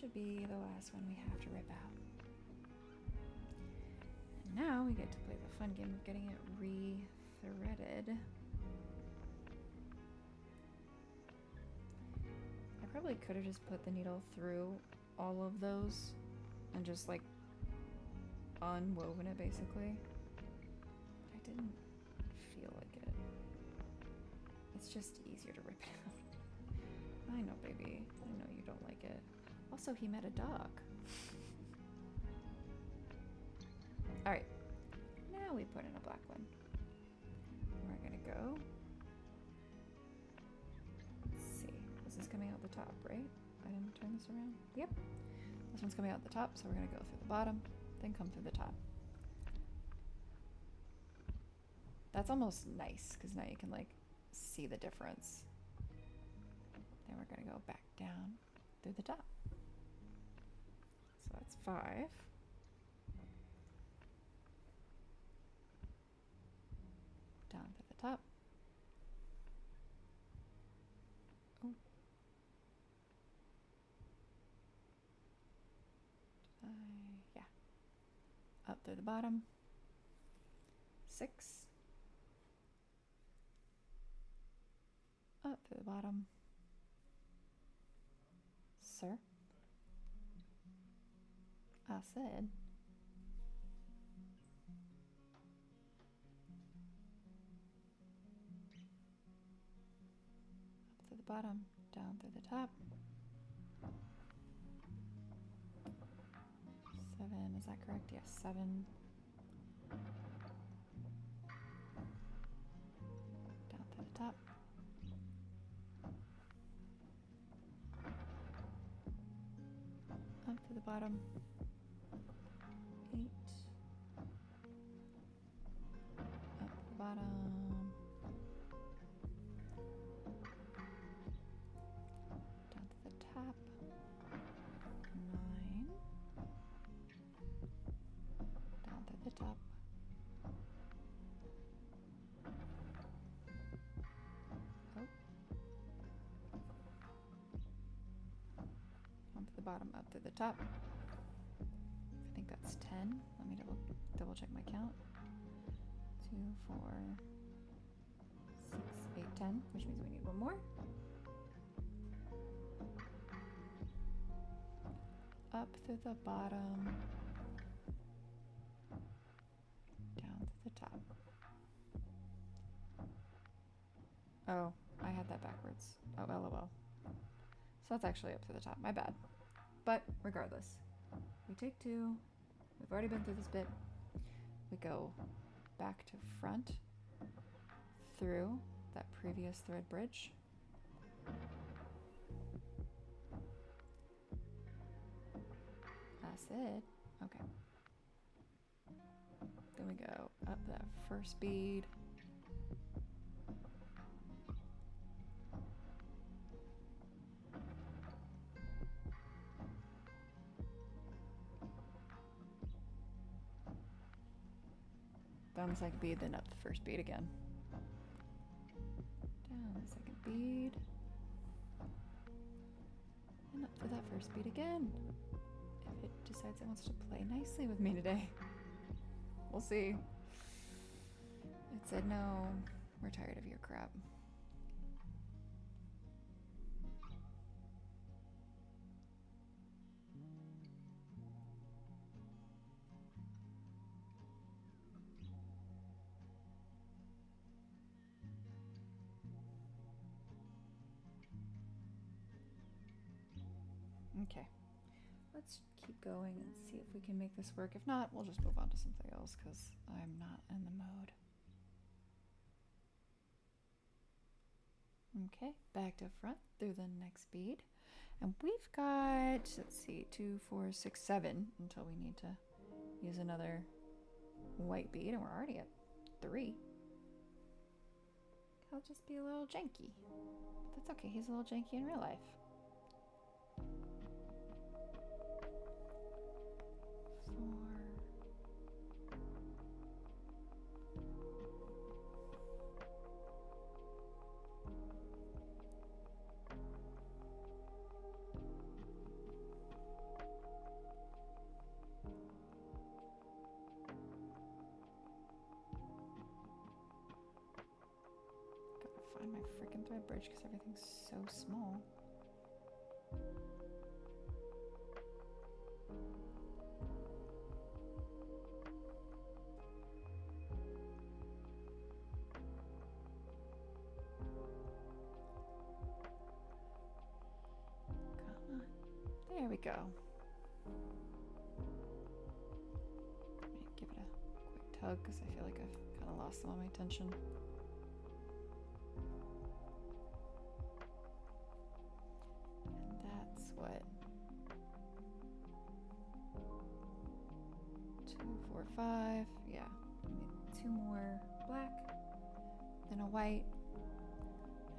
Should be the last one we have to rip out. And now we get to play the fun game of getting it re-threaded. I probably could have just put the needle through all of those and just like unwoven it basically. But I didn't feel like it. It's just easier to rip it out. I know, baby. I know you don't like it. Also, he met a dog. All right, now we put in a black one. We're gonna go. Let's see, this is coming out the top, right? I didn't turn this around. Yep, this one's coming out the top, so we're gonna go through the bottom, then come through the top. That's almost nice, because now you can like see the difference. Then we're gonna go back down through the top. So that's 5. Down to the top. Oh. Yeah. Up through the bottom. 6. Up through the bottom. Sir. I said. Up to the bottom, down through the top. 7, is that correct? Yes, 7. Down to the top. Up to the bottom. 8. Up to the bottom. Down to the top. 9. Down to the top. Oh. Down to the bottom, up to the top. I think that's 10. Let me double check my count. 2, 4, 6, 8, 10, which means we need one more. Up through the bottom, down to the top. Oh, I had that backwards. Oh, LOL. So that's actually up to the top, my bad. But regardless, we take 2, we've already been through this bit. We go back to front through that previous thread bridge. That's it. Okay. Then we go up that first bead. Down the second bead, then up the first bead again. Down the second bead. And up to that first bead again. If it decides it wants to play nicely with me today. We'll see. It said, no, we're tired of your crap. Okay. Let's keep going and see if we can make this work. If not, we'll just move on to something else because I'm not in the mode. Okay, back to front through the next bead. And we've got, let's see, 2, 4, 6, 7 until we need to use another white bead, and we're already at 3. He'll just be a little janky. But that's okay, he's a little janky in real life. 4. Find my freaking thread bridge because everything's so small. Come on. There we go. Let me give it a quick tug because I feel like I've kind of lost some of my tension. What? 2, 4, 5. Yeah. We need 2 more black, then a white,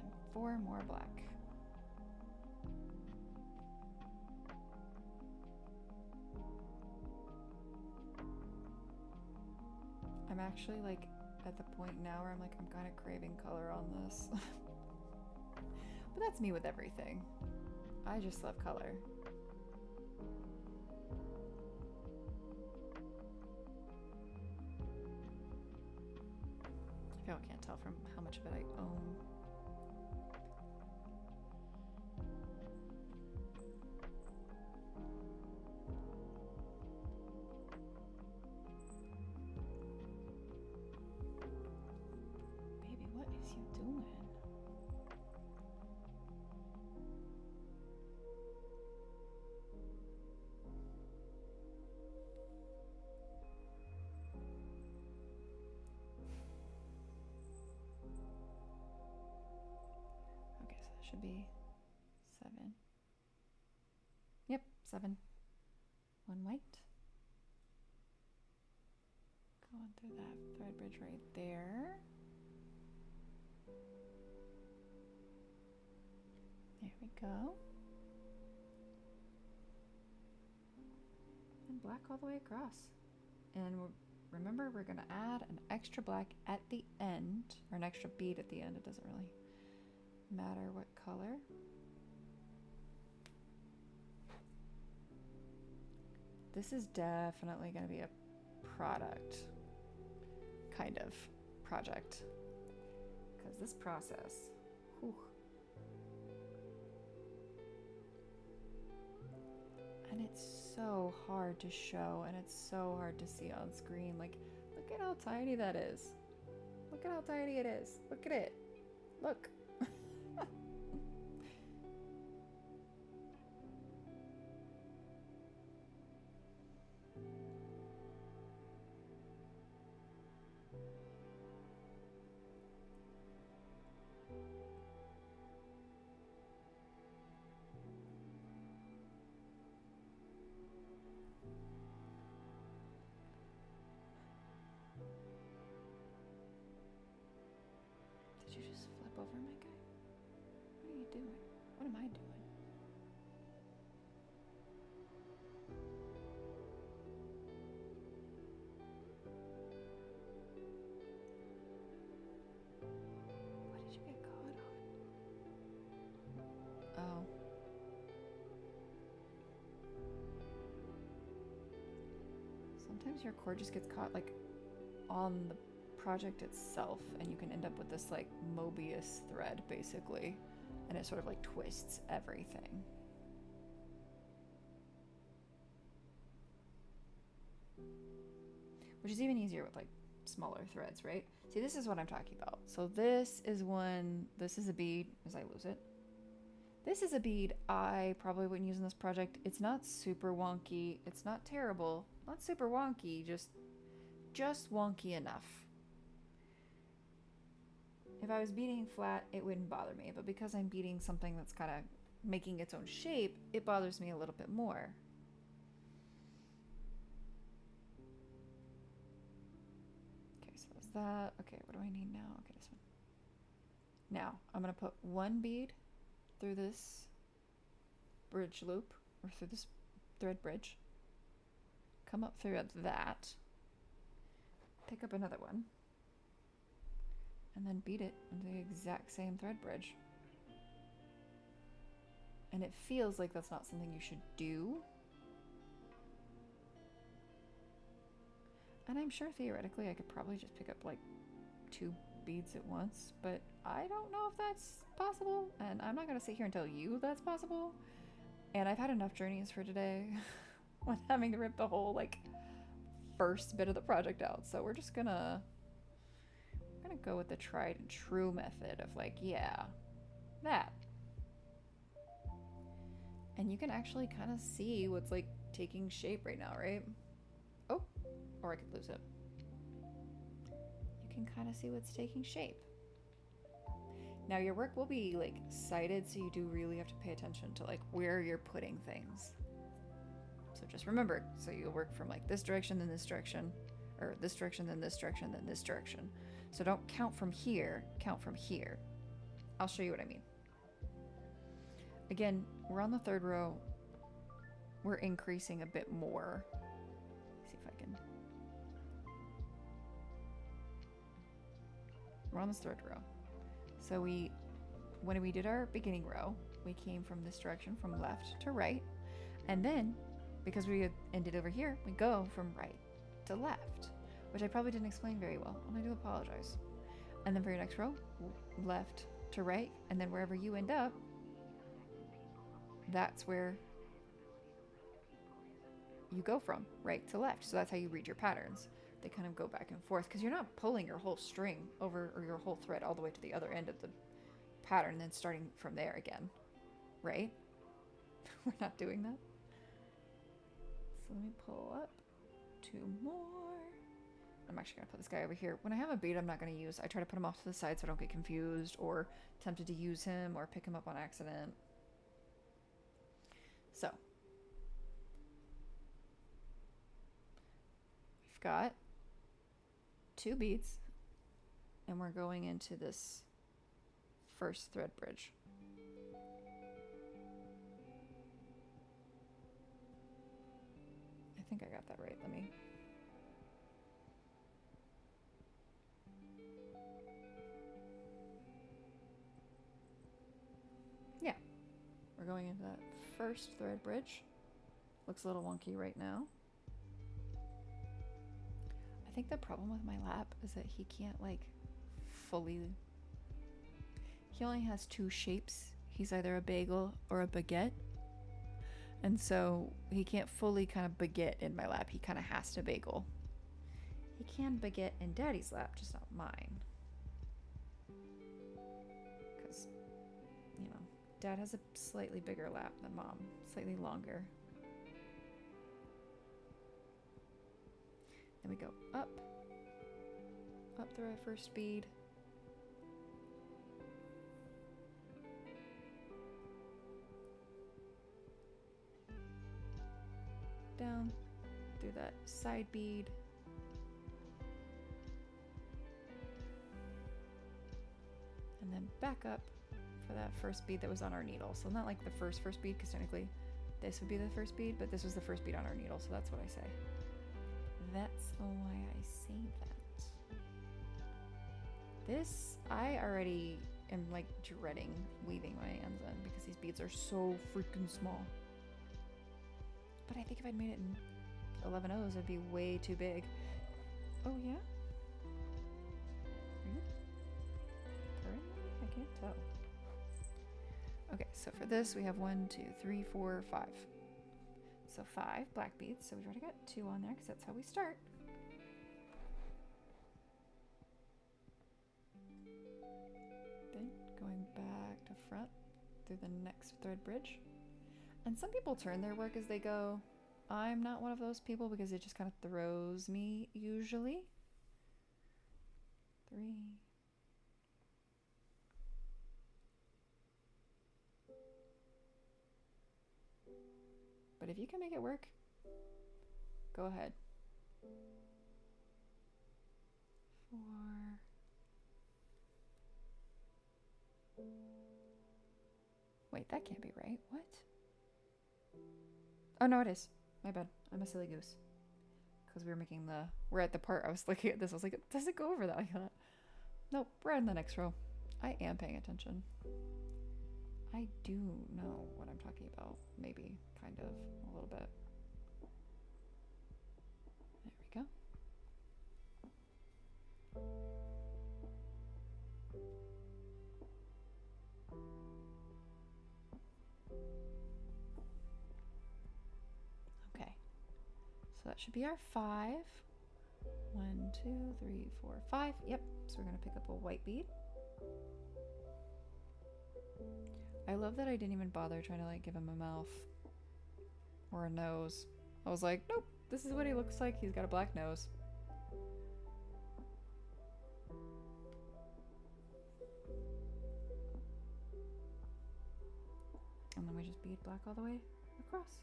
and 4 more black. I'm actually like at the point now where I'm like, I'm kind of craving color on this. But that's me with everything. I just love color. If y'all can't tell from how much of it I own. Baby, what is you doing? Should be 7. Yep, 7. 1 white. Going through that thread bridge right there. There we go. And black all the way across. And remember, we're going to add an extra black at the end, or an extra bead at the end. It doesn't really matter what color. This is definitely going to be a product kind of project because this process, whew, and it's so hard to show and it's so hard to see on screen. Like, look at how tiny that is. Look at how tiny it is. Look at it. Look. Did you just flip over my guy? What are you doing? What am I doing? What did you get caught on? Oh. Sometimes your cord just gets caught like on the project itself and you can end up with this like Mobius thread basically, and it sort of like twists everything. Which is even easier with like smaller threads, right? See, this is what I'm talking about. So this is a bead as I lose it. This is a bead I probably wouldn't use in this project. It's not super wonky. It's not terrible. Not super wonky, just wonky enough. If I was beading flat, it wouldn't bother me, but because I'm beading something that's kind of making its own shape, it bothers me a little bit more. Okay, so that's that. Okay, what do I need now? Okay, this one. Now, I'm going to put one bead through this bridge loop, or through this thread bridge. Come up through that. Pick up another one. And then bead it into the exact same thread bridge. And it feels like that's not something you should do. And I'm sure theoretically I could probably just pick up like 2 beads at once, but I don't know if that's possible, and I'm not gonna sit here and tell you that's possible. And I've had enough journeys for today with having to rip the whole like first bit of the project out, so we're just gonna go with the tried and true method of like, yeah, that. And you can actually kind of see what's like taking shape right now, right? Oh, or I could lose it. You can kind of see what's taking shape. Now your work will be like sighted, so you do really have to pay attention to like where you're putting things. So just remember, so you'll work from like this direction, then this direction, or this direction, then this direction, then this direction. So don't count from here, count from here. I'll show you what I mean. Again, we're on the 3rd row. We're increasing a bit more. Let's see if I can. We're on this 3rd row. So when we did our beginning row, we came from this direction, from left to right. And then, because we ended over here, we go from right to left, which I probably didn't explain very well, and I do apologize. And then for your next row, left to right, and then wherever you end up, that's where you go from, right to left. So that's how you read your patterns. They kind of go back and forth, because you're not pulling your whole string over, or your whole thread all the way to the other end of the pattern and then starting from there again, right? We're not doing that. So let me pull up 2 more. I'm actually gonna put this guy over here. When I have a bead I'm not gonna use, I try to put him off to the side so I don't get confused or tempted to use him or pick him up on accident. So we've got 2 beads and we're going into this first thread bridge. I think I got that right. Let me. Yeah, we're going into that first thread bridge. Looks a little wonky right now. I think the problem with my lap is that he can't like fully. He only has 2 shapes. He's either a bagel or a baguette. And so he can't fully kind of baguette in my lap. He kind of has to bagel. He can baguette in Daddy's lap, just not mine. Because, you know, Dad has a slightly bigger lap than Mom, slightly longer. Then we go up through our first bead. Down through that side bead, and then back up for that first bead that was on our needle. So not like the first bead, because technically this would be the first bead, but this was the first bead on our needle, so that's what I say. That's why I say that. This, I already am like dreading weaving my ends in because these beads are so freaking small. But I think if I'd made it in 11 O's, it'd be way too big. Oh, yeah? Are you purring? I can't tell. Okay, so for this, we have 1, 2, 3, 4, 5. So 5 black beads. So we've already got 2 on there because that's how we start. Then going back to front through the next thread bridge. And some people turn their work as they go. I'm not one of those people because it just kind of throws me usually. 3. But if you can make it work, go ahead. 4. Wait, that can't be right. What? Oh, no, it is. My bad. I'm a silly goose. Because we're at the part I was looking at this. I was like, does it go over that? I thought, nope, we're in the next row. I am paying attention. I do know what I'm talking about. Maybe, kind of, a little bit. There we go. Okay, so that should be our 5. 1, 2, 3, 4, 5. Yep, so we're gonna pick up a white bead. I love that I didn't even bother trying to like give him a mouth or a nose. I was like, nope, this is what he looks like. He's got a black nose. And then we just bead black all the way across.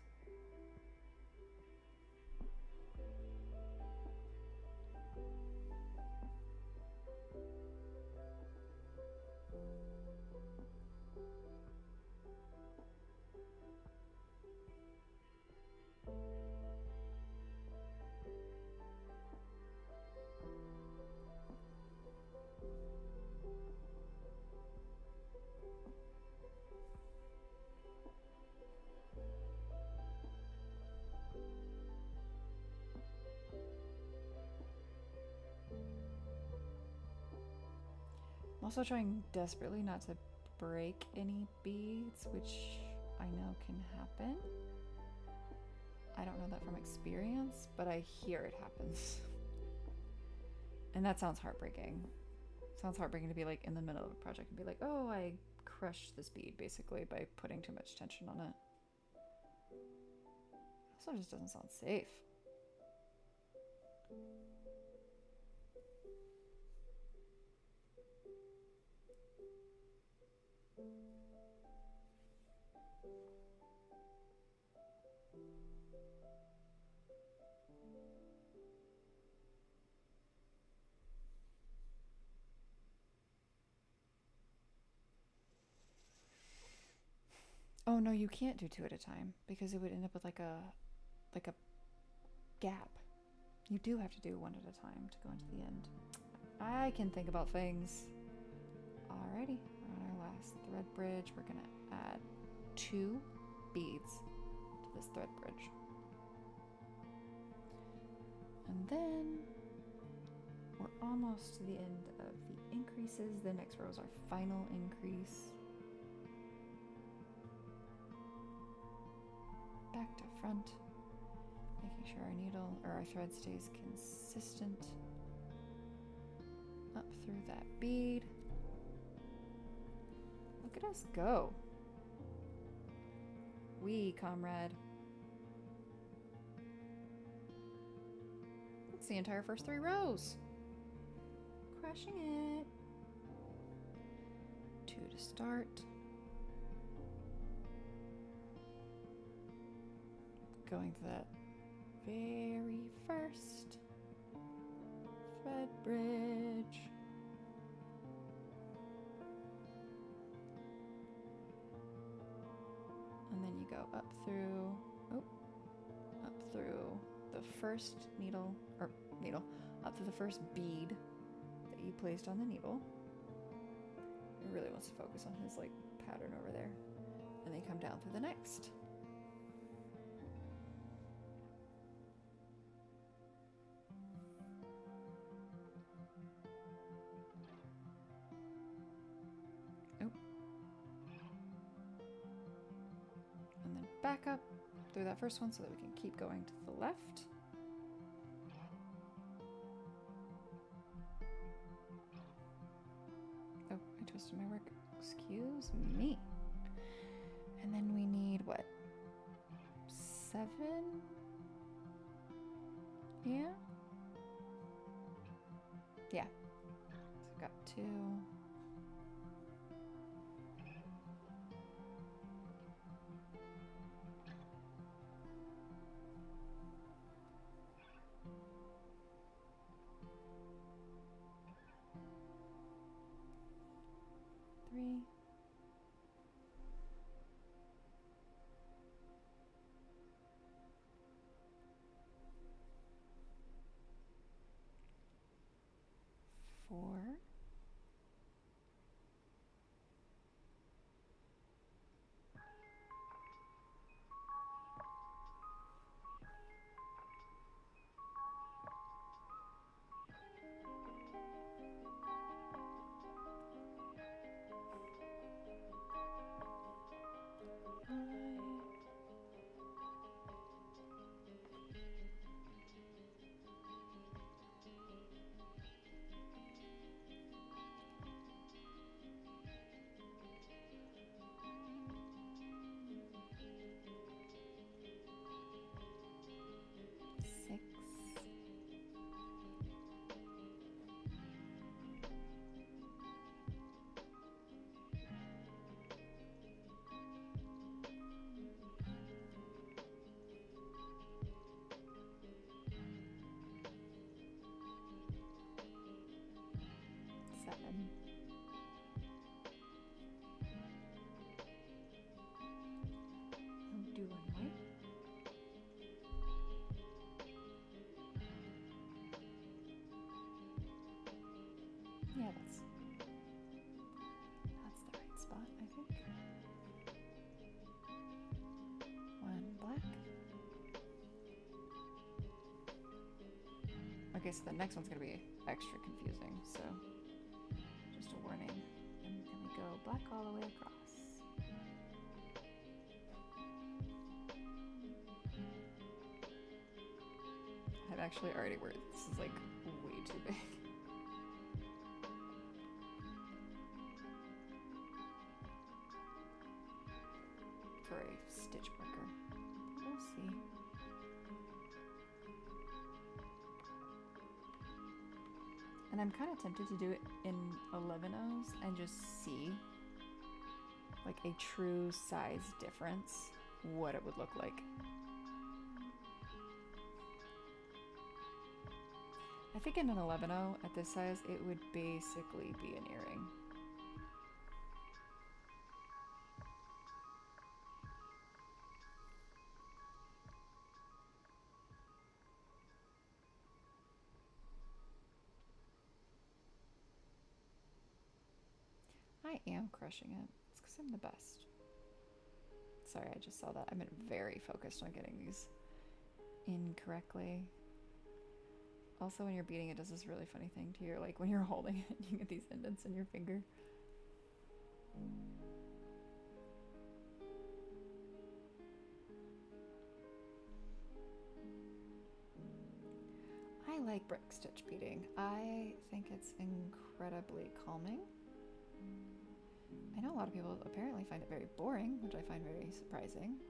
I'm also trying desperately not to break any beads, which I know can happen. I don't know that from experience, but I hear it happens. And that sounds heartbreaking. Sounds heartbreaking to be like in the middle of a project and be like, oh, I crushed this bead basically by putting too much tension on it. Also just doesn't sound safe. Oh no, you can't do 2 at a time because it would end up with like a gap. You do have to do 1 at a time to go into the end. I can think about things. Alrighty, we're on our last thread bridge. We're gonna add 2 beads to this thread bridge. And then we're almost to the end of the increases. The next row is our final increase. Back to front, making sure our needle or our thread stays consistent. Up through that bead. Look at us go. Wee, comrade. That's the entire first 3 rows. Crushing it. 2 to start. Going to that very first thread bridge. And then you go up through, the first up to the first bead that you placed on the needle. It really wants to focus on his like pattern over there. And then you come down through the next. Back up through that first one so that we can keep going to the left. Oh, I twisted my work. Excuse me. And then we need what? 7? Yeah? Yeah. So I've got 2. Three. 4. 6. 7. I'll do one more. Yeah, that's the right spot, I think. 1 black. Okay, so the next one's gonna be extra confusing, so just a warning. And then we go black all the way across. I've actually already worked. This is like way too big. For a stitch marker. We'll see. And I'm kind of tempted to do it in 11/0s and just see like a true size difference, what it would look like. I think in an 11/0 at this size, it would basically be an earring. I am crushing it. It's because I'm the best. Sorry, I just saw that. I've been very focused on getting these in correctly. Also, when you're beading, it does this really funny thing to your, like when you're holding it, you get these indents in your finger. I like brick stitch beading. I think it's incredibly calming. I know a lot of people apparently find it very boring, which I find very surprising.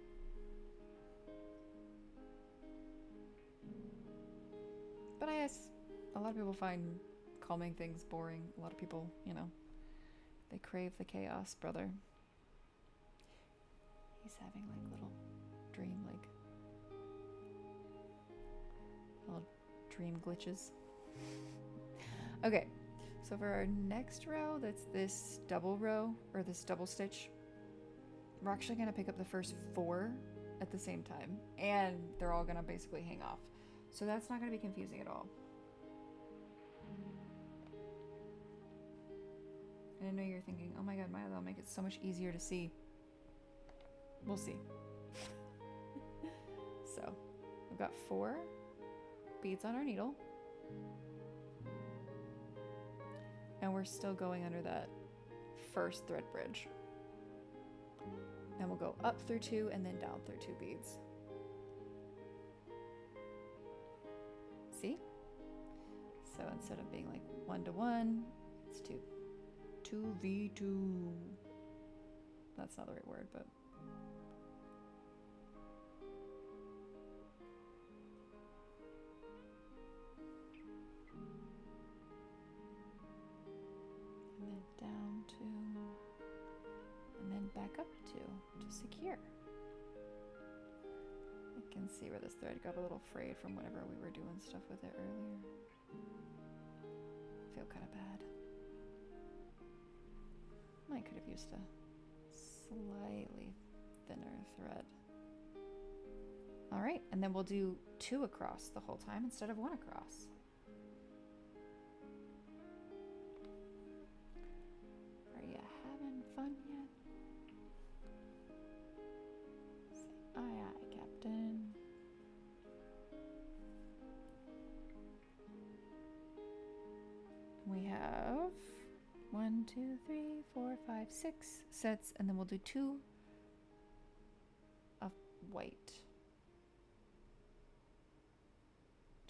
But I guess a lot of people find calming things boring. A lot of people, you know, they crave the chaos, brother. He's having like little dream glitches. Okay, so for our next row, that's this double row, or this double stitch, we're actually gonna pick up the first 4 at the same time, and they're all gonna basically hang off. So that's not gonna be confusing at all. And I know you're thinking, oh my god, Maya, that'll make it so much easier to see. We'll see. So, we've got 4 beads on our needle. And we're still going under that first thread bridge. And we'll go up through 2 and then down through 2 beads. See? So instead of being like 1 to 1, it's 2v2. That's not the right word, but back up to secure. I can see where this thread got a little frayed from whenever we were doing stuff with it earlier. I feel kind of bad. I could have used a slightly thinner thread. All right, and then we'll do 2 across the whole time instead of 1 across. Are you having fun yet? Say aye aye, Captain. We have 1, 2, 3, 4, 5, 6 sets, and then we'll do 2 of white.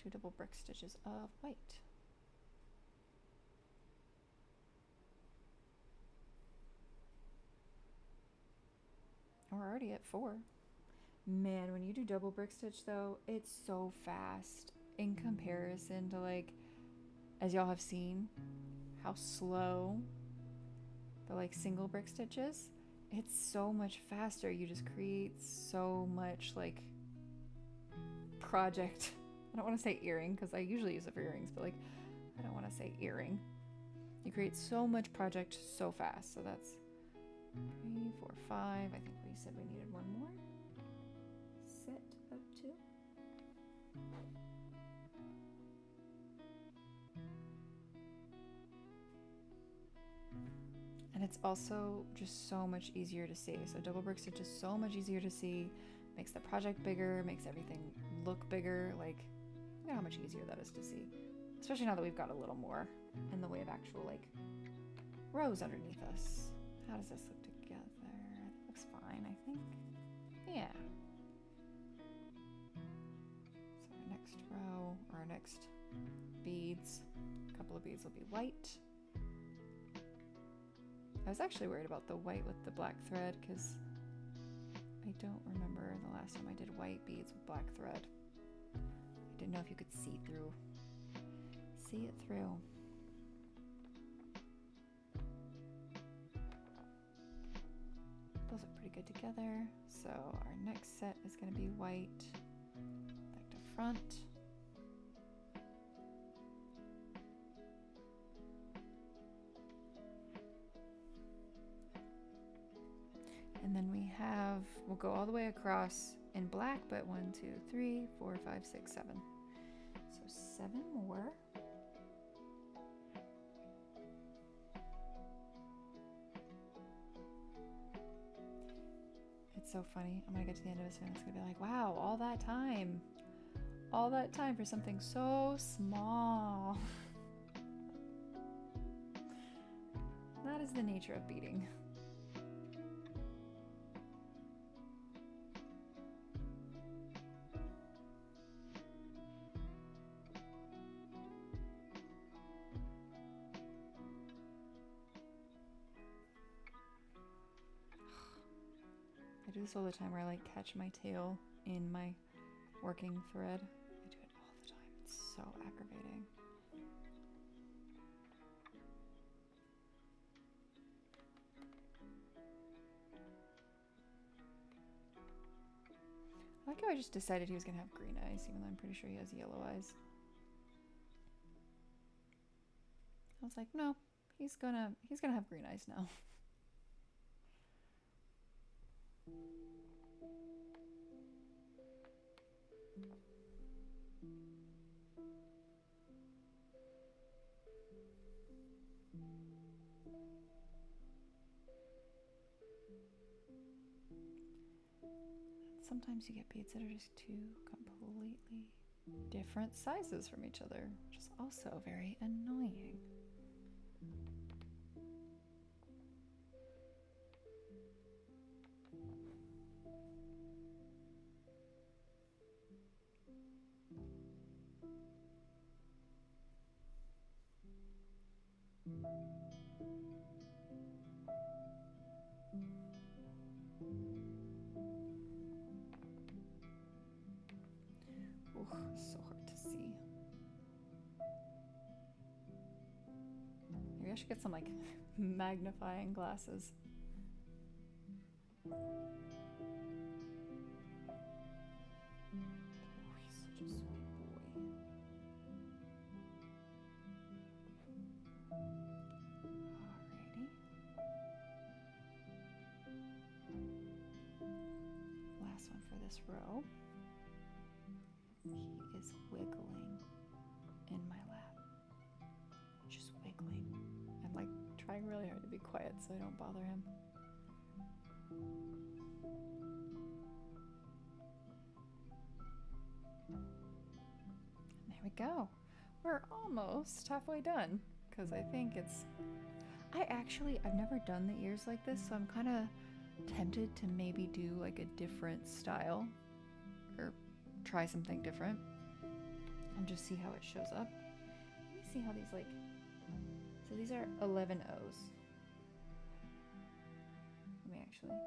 2 double brick stitches of white. We're already at 4. Man, when you do double brick stitch though, it's so fast in comparison to, like, as y'all have seen, how slow the like single brick stitch is. It's so much faster. You just create so much like project. I don't want to say earring because I usually use it for earrings, but like I don't want to say earring. You create so much project so fast. So that's 3, 4, 5. I think we said we needed 1 more set of 2. And it's also just so much easier to see. So double brick stitch is so much easier to see. Makes the project bigger, makes everything look bigger. Like, look at how much easier that is to see. Especially now that we've got a little more in the way of actual like rows underneath us. How does this look together? It looks fine, I think. Yeah. So our next row, or our next beads, a couple of beads will be white. I was actually worried about the white with the black thread because I don't remember the last time I did white beads with black thread. I didn't know if you could see it through. Those look pretty good together. So our next set is going to be white, back to front. And then we'll go all the way across in black, but 1, 2, 3, 4, 5, 6, 7. So 7 more. It's so funny. I'm gonna get to the end of this and it's gonna be like, wow, all that time for something so small. That is the nature of beading. I do this all the time where I like catch my tail in my working thread. I do it all the time. It's so aggravating. I like how I just decided he was gonna have green eyes, even though I'm pretty sure he has yellow eyes. I was like, no, he's gonna have green eyes now. Sometimes you get beads that are just 2 completely different sizes from each other, which is also very annoying. So hard to see. Maybe I should get some like magnifying glasses. He's such a sweet boy. Alrighty. Last one for this row. He is wiggling in my lap. Just wiggling. I'm like trying really hard to be quiet so I don't bother him. And there we go. We're almost halfway done because I think it's... I've never done the ears like this, so I'm kind of tempted to maybe do like a different style or try something different and just see how it shows up. Let me see how these like... So these are 11 O's. Let me actually...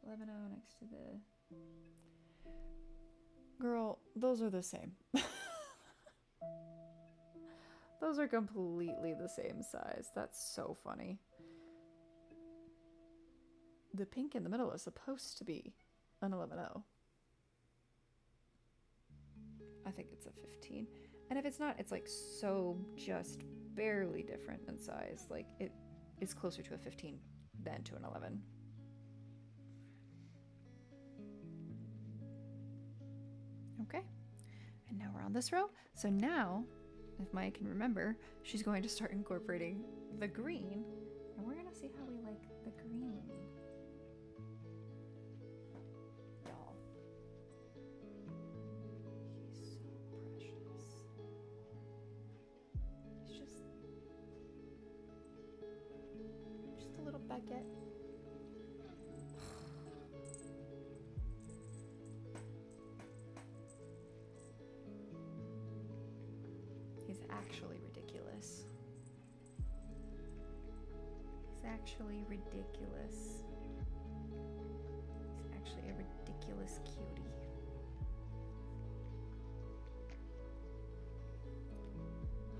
11 O next to the... Girl, those are the same. Those are completely the same size. That's so funny. The pink in the middle is supposed to be an 11O. I think it's a 15. And if it's not, it's like so just barely different in size. Like it is closer to a 15 than to an 11. Okay. And now we're on this row. So now, if Maya can remember, she's going to start incorporating the green. And we're going to see how we like the green. Y'all. He's so precious. He's just a little baguette. He's actually ridiculous. He's actually ridiculous. He's actually a ridiculous cutie.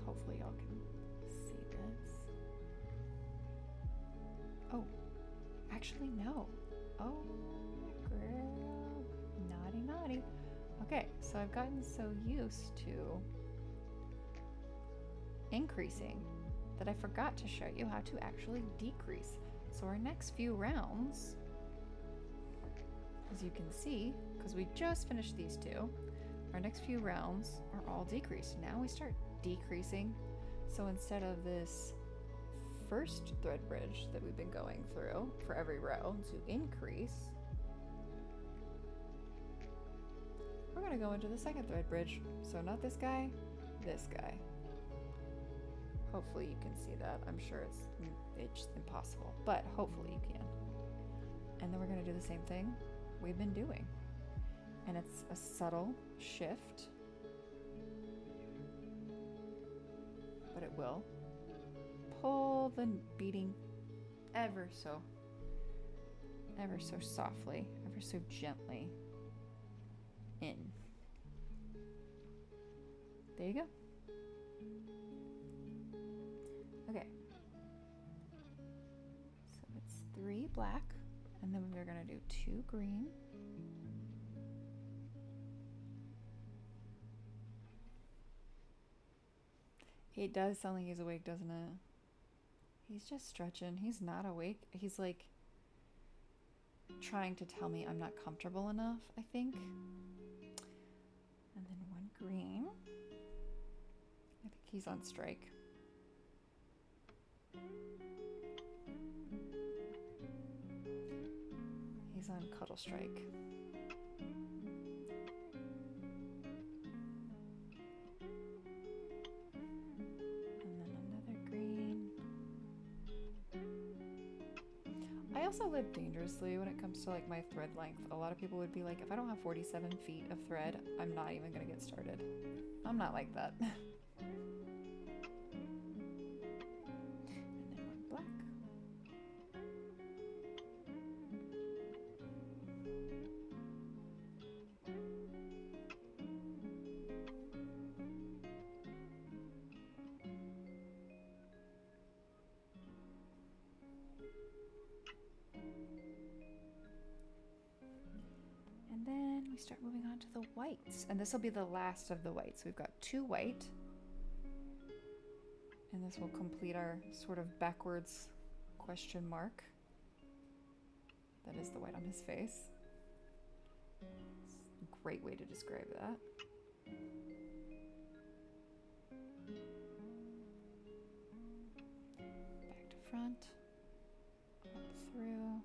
Hopefully y'all can see this. Oh, actually no. Oh, girl. Naughty, naughty. Okay, so I've gotten so used to increasing that I forgot to show you how to actually decrease. So our next few rounds, as you can see, because we just finished these two, our next few rounds are all decreased. Now we start decreasing. So instead of this first thread bridge that we've been going through for every row to increase, we're going to go into the second thread bridge. So not this guy, this guy. Hopefully you can see that. I'm sure it's impossible, but hopefully you can. And then we're going to do the same thing we've been doing. And it's a subtle shift, but it will pull the beading ever so softly, ever so gently in. There you go. Okay, so it's 3 black, and then we're gonna do 2 green. It does sound like he's awake, doesn't it? He's just stretching. He's not awake. He's like trying to tell me I'm not comfortable enough, I think. And then 1 green. I think he's on strike. He's on cuddle strike. And then another green. I also live dangerously when it comes to like my thread length. A lot of people would be like, if I don't have 47 feet of thread, I'm not even gonna get started. I'm not like that. we start moving on to the whites. And this will be the last of the whites. We've got 2 white. And this will complete our sort of backwards question mark. That is the white on his face. It's a great way to describe that. Back to front. Up through.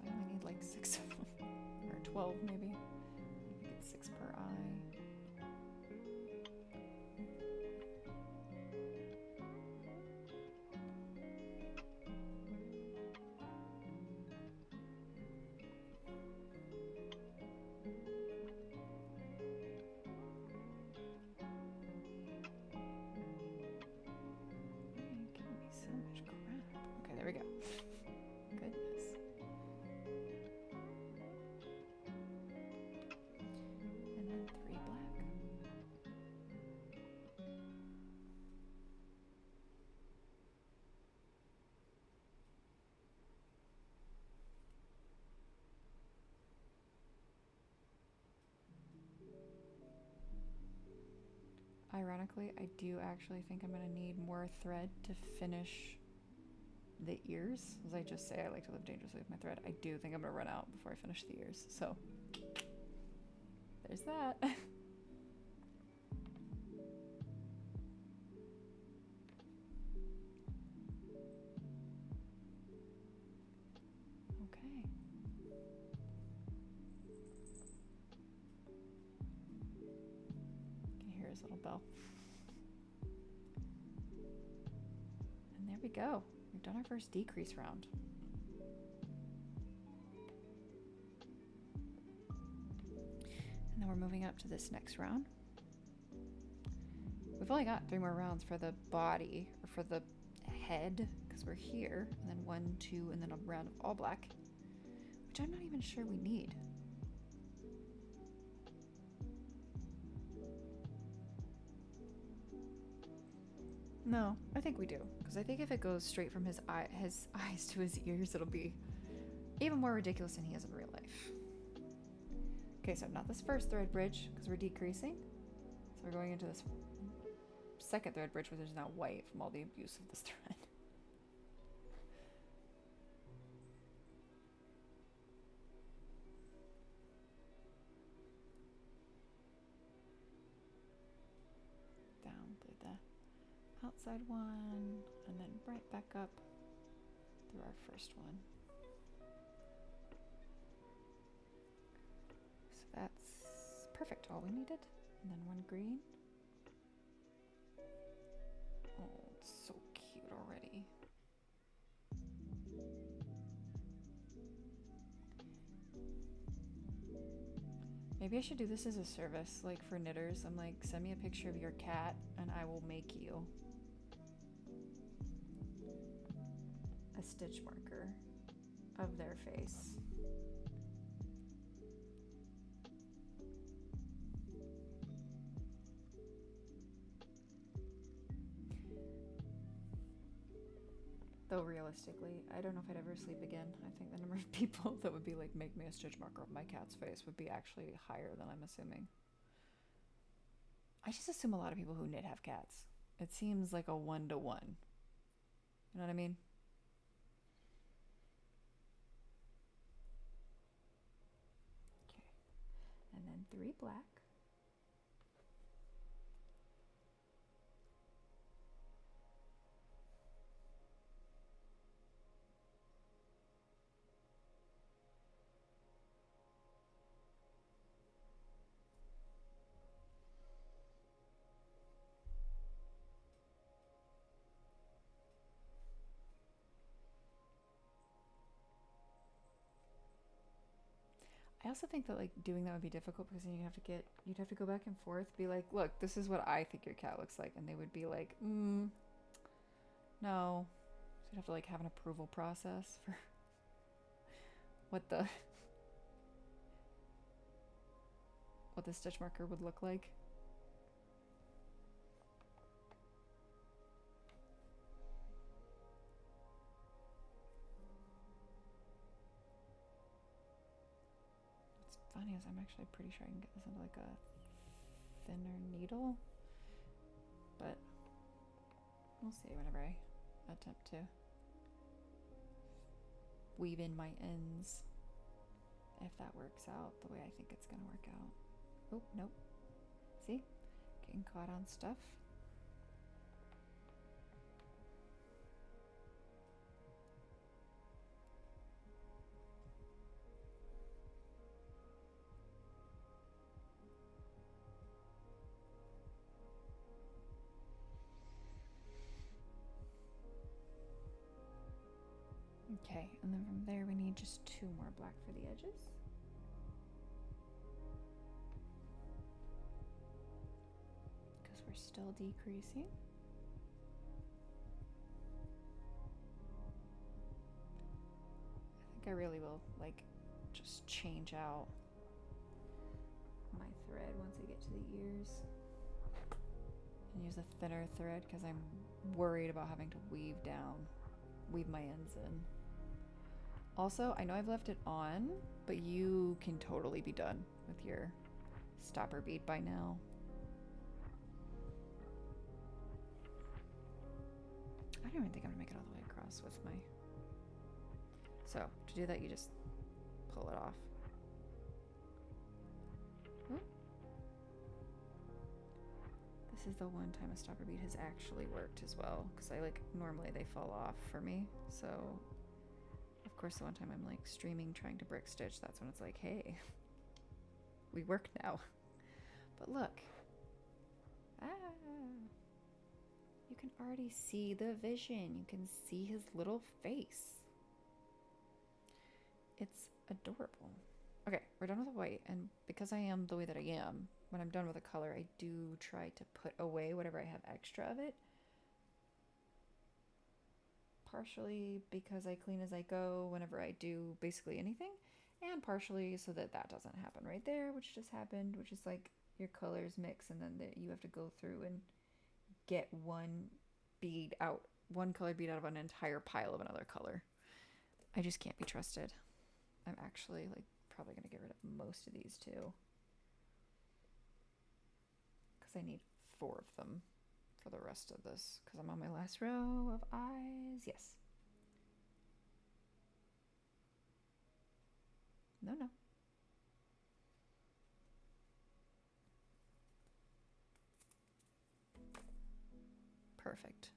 I only need like 6 of them, or 12 maybe. I get 6 per eye. You're giving me so much crap. Okay, there we go. Goodness. And then 3 black. Ironically, I do actually think I'm going to need more thread to finish the ears. As I just say, I like to live dangerously with my thread. I do think I'm going to run out before I finish the ears. So, there's that. Okay. You can hear his little bell. And there we go. We've done our first decrease round. And then we're moving up to this next round. We've only got 3 more rounds for the body, or for the head, because we're here. And then 1, 2, and then a round of all black, which I'm not even sure we need. No, I think we do, because I think if it goes straight from his eyes to his ears, it'll be even more ridiculous than he is in real life. Okay, so not this first thread bridge, because we're decreasing. So we're going into this second thread bridge, which is now white from all the abuse of this thread. Down through the outside one, and then right back up through our first one. So that's perfect, all we needed. And then 1 green. Oh, it's so cute already. Maybe I should do this as a service, like for knitters. I'm like, send me a picture of your cat and I will make you a stitch marker of their face. Though realistically, I don't know if I'd ever sleep again. I think the number of people that would be like, make me a stitch marker of my cat's face would be actually higher than I'm assuming. I just assume a lot of people who knit have cats. It seems like a 1-to-1. You know what I mean? Okay. And then 3 black. also think that like doing that would be difficult because then you'd have to go back and forth, be like, look, this is what I think your cat looks like, and they would be like, no. So you'd have to like have an approval process for what the stitch marker would look like. What's funny is I'm actually pretty sure I can get this into like a thinner needle, but we'll see whenever I attempt to weave in my ends, if that works out the way I think it's gonna work out. Oh, nope. See? Getting caught on stuff. Okay, and then from there we need just 2 more black for the edges. Because we're still decreasing. I think I really will like just change out my thread once I get to the ears. And use a thinner thread because I'm worried about having to weave my ends in. Also, I know I've left it on, but you can totally be done with your stopper bead by now. I don't even think I'm gonna make it all the way across with my... So, to do that, you just pull it off. Ooh. This is the one time a stopper bead has actually worked as well, because normally they fall off for me, so... Of course, the one time I'm like streaming trying to brick stitch, that's when it's like, hey, we work now. But look, you can already see the vision. You can see his little face. It's adorable. Okay, we're done with the white, and because I am the way that I am, when I'm done with a color, I do try to put away whatever I have extra of it. Partially because I clean as I go whenever I do basically anything, and partially so that that doesn't happen right there, which just happened, which is like your colors mix and then you have to go through and get one colored bead out of an entire pile of another color. I just can't be trusted. I'm actually like probably gonna get rid of most of these too, because I need 4 of them for the rest of this, because I'm on my last row of eyes. Yes. No. Perfect.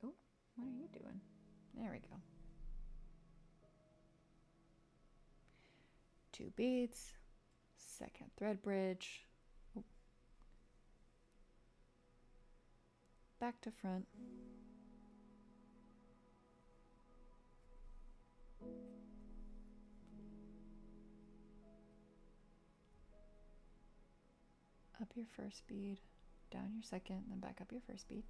Oh, what are you doing? There we go. 2 beads, second thread bridge, back to front, up your first bead, down your second, then back up your first bead.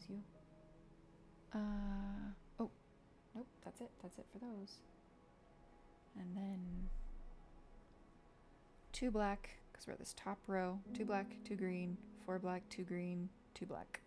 You. Oh, nope, that's it for those. And then 2 black, because we're at this top row, 2 black, 2 green, 4 black, 2 green, 2 black.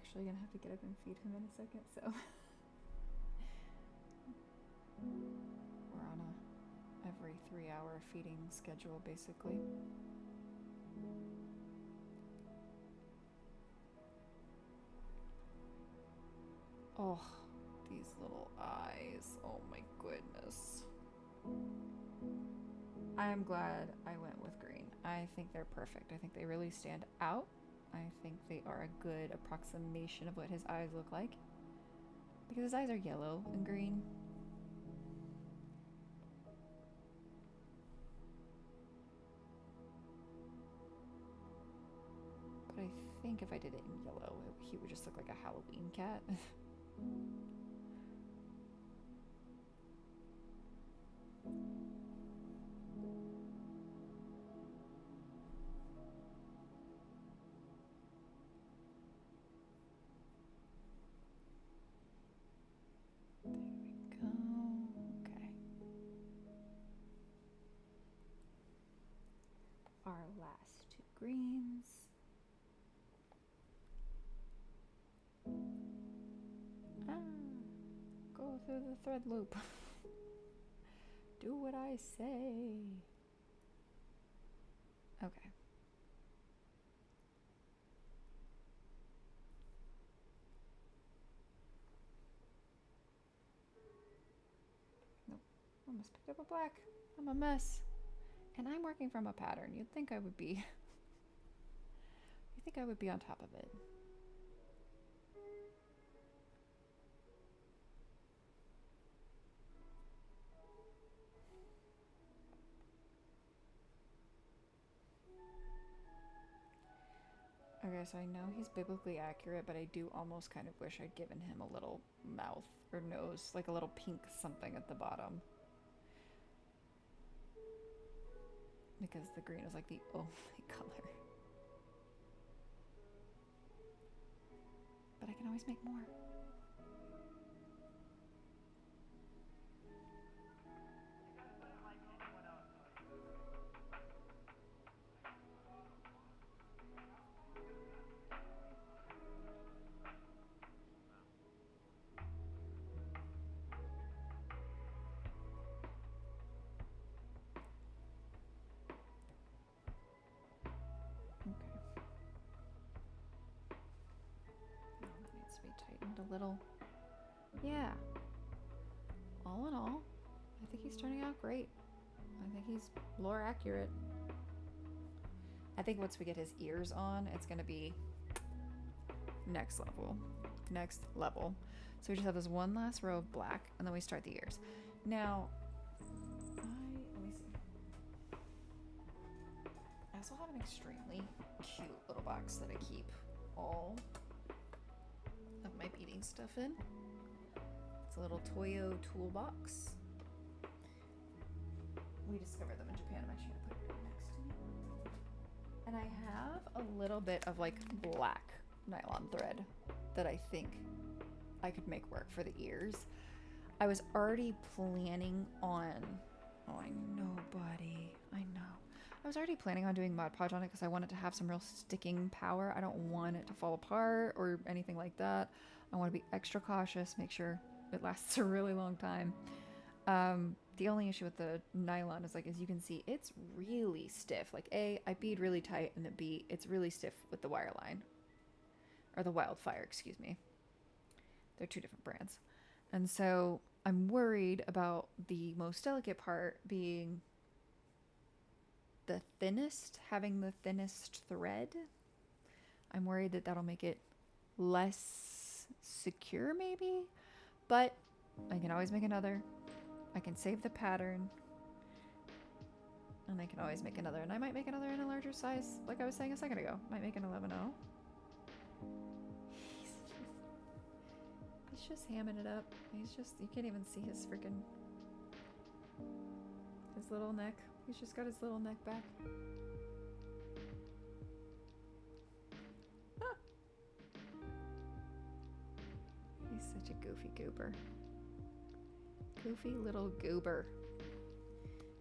actually gonna have to get up and feed him in a second, so we're on a every 3-hour feeding schedule basically. Oh, these little eyes. Oh my goodness. I am glad I went with green. I think they're perfect. I think they really stand out. I think they are a good approximation of what his eyes look like. Because his eyes are yellow and green. But I think if I did it in yellow, he would just look like a Halloween cat. Our last 2 greens. Go through the thread loop. Do what I say. Okay. Nope. Almost picked up a black. I'm a mess. And I'm working from a pattern. You'd think I would be on top of it. Okay, so I know he's biblically accurate, but I do almost kind of wish I'd given him a little mouth or nose, like a little pink something at the bottom. Because the green is like the only color. But I can always make more. A little. Yeah. All in all, I think he's turning out great. I think he's lore accurate. I think once we get his ears on, it's going to be next level. Next level. So we just have this one last row of black, and then we start the ears. Now, let me see. I also have an extremely cute little box that I keep all of my beading stuff in. It's a little Toyo toolbox. We discovered them in Japan. I'm actually gonna put it next to me. And I have a little bit of like black nylon thread that I think I could make work for the ears. I was already planning on, oh, I know, buddy, I know. I was already planning on doing Mod Podge on it because I want it to have some real sticking power. I don't want it to fall apart or anything like that. I want to be extra cautious, make sure it lasts a really long time. The only issue with the nylon is, like, as you can see, it's really stiff. Like, A, I bead really tight, and B, it's really stiff with the wire line. Or the Wildfire, excuse me. They're 2 different brands. And so I'm worried about the most delicate part being the thinnest, having the thinnest thread. I'm worried that that'll make it less secure maybe, but I can always make another. I can save the pattern, and I can always make another, and I might make another in a larger size, like I was saying a second ago. Might make an 11-0. He's just hamming it up. He's just, you can't even see his freaking, his little neck. He's just got his little neck back. Ah. He's such a goofy goober. Goofy little goober.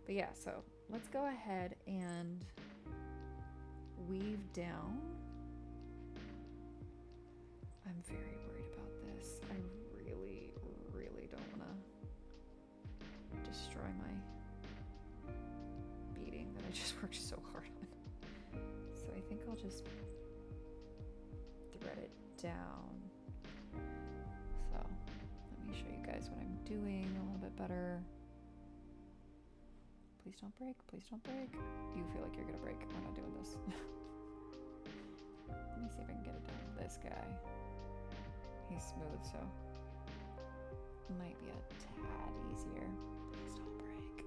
But yeah, so let's go ahead and weave down. I I'm very worried about this. I really, really don't want to destroy my beading that I just worked so hard on. So I think I'll just thread it down. So let me show you guys what I'm doing a little bit better. Please don't break, please don't break. You feel like you're gonna break. We're not doing this. Let me see if I can get it down to this guy. He's smooth, so it might be a tad easier. Please don't break.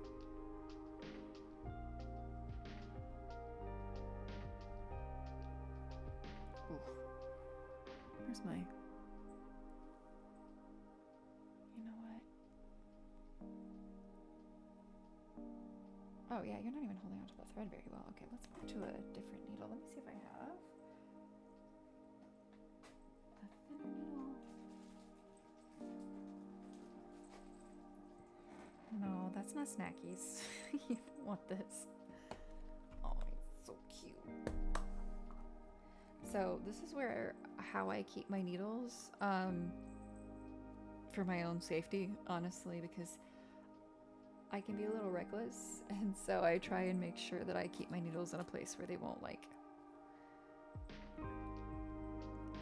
Oof. Where's my... You know what? Oh yeah, you're not even holding onto the thread very well. Okay, let's go to a different needle. Let me see if I have a thinner needle. No, that's not Snackies. You don't want this. Oh, it's so cute. So this is where how I keep my needles for my own safety, honestly, because I can be a little reckless, and so I try and make sure that I keep my needles in a place where they won't like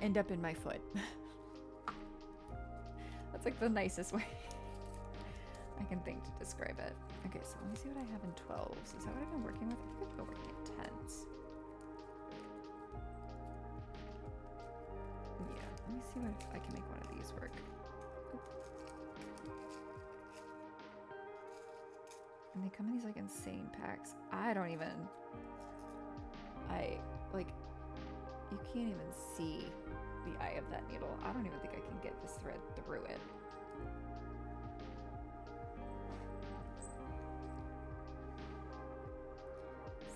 end up in my foot. That's like the nicest way I can think to describe it. Okay, so let me see what I have in 12s. Is that what I've been working with? I think I've been working in 10s. Yeah, let me see what if I can make one of these work. And they come in these like insane packs. I like, you can't even see the eye of that needle. I don't even think I can get this thread through it.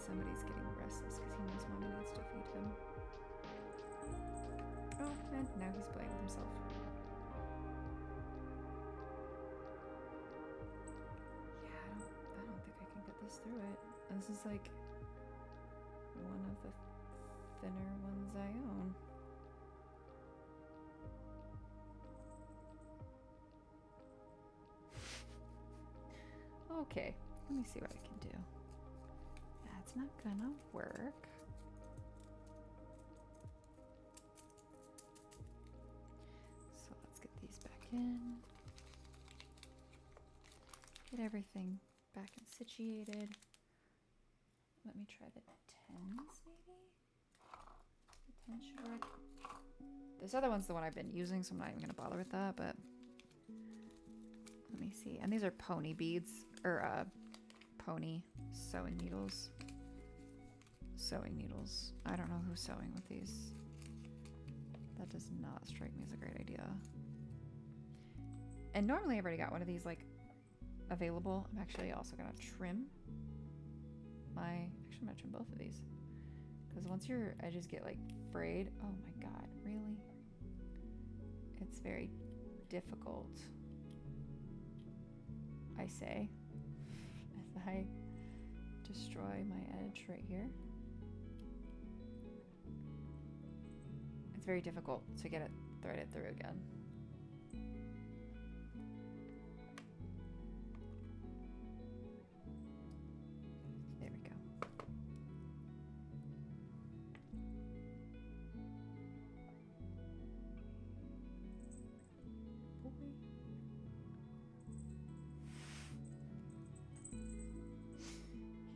Somebody's getting restless because he knows mommy needs to feed him. Oh, and now he's playing with himself. Yeah, I don't think I can get this through it. This is like one of the thinner ones I own. Okay, let me see what I can do. That's not gonna work. So let's get these back in. Get everything back and situated. Let me try the 10s maybe? The 10 should work. This other one's the one I've been using, so I'm not even gonna bother with that, but let me see. And these are pony beads, or pony sewing needles. Sewing needles. I don't know who's sewing with these. That does not strike me as a great idea. And normally I've already got one of these like available. I'm actually also gonna trim actually I'm gonna trim both of these. Because once your edges get like frayed, oh my god, really? It's very difficult, I say, as I destroy my edge right here. It's very difficult to get it threaded through again. There we go.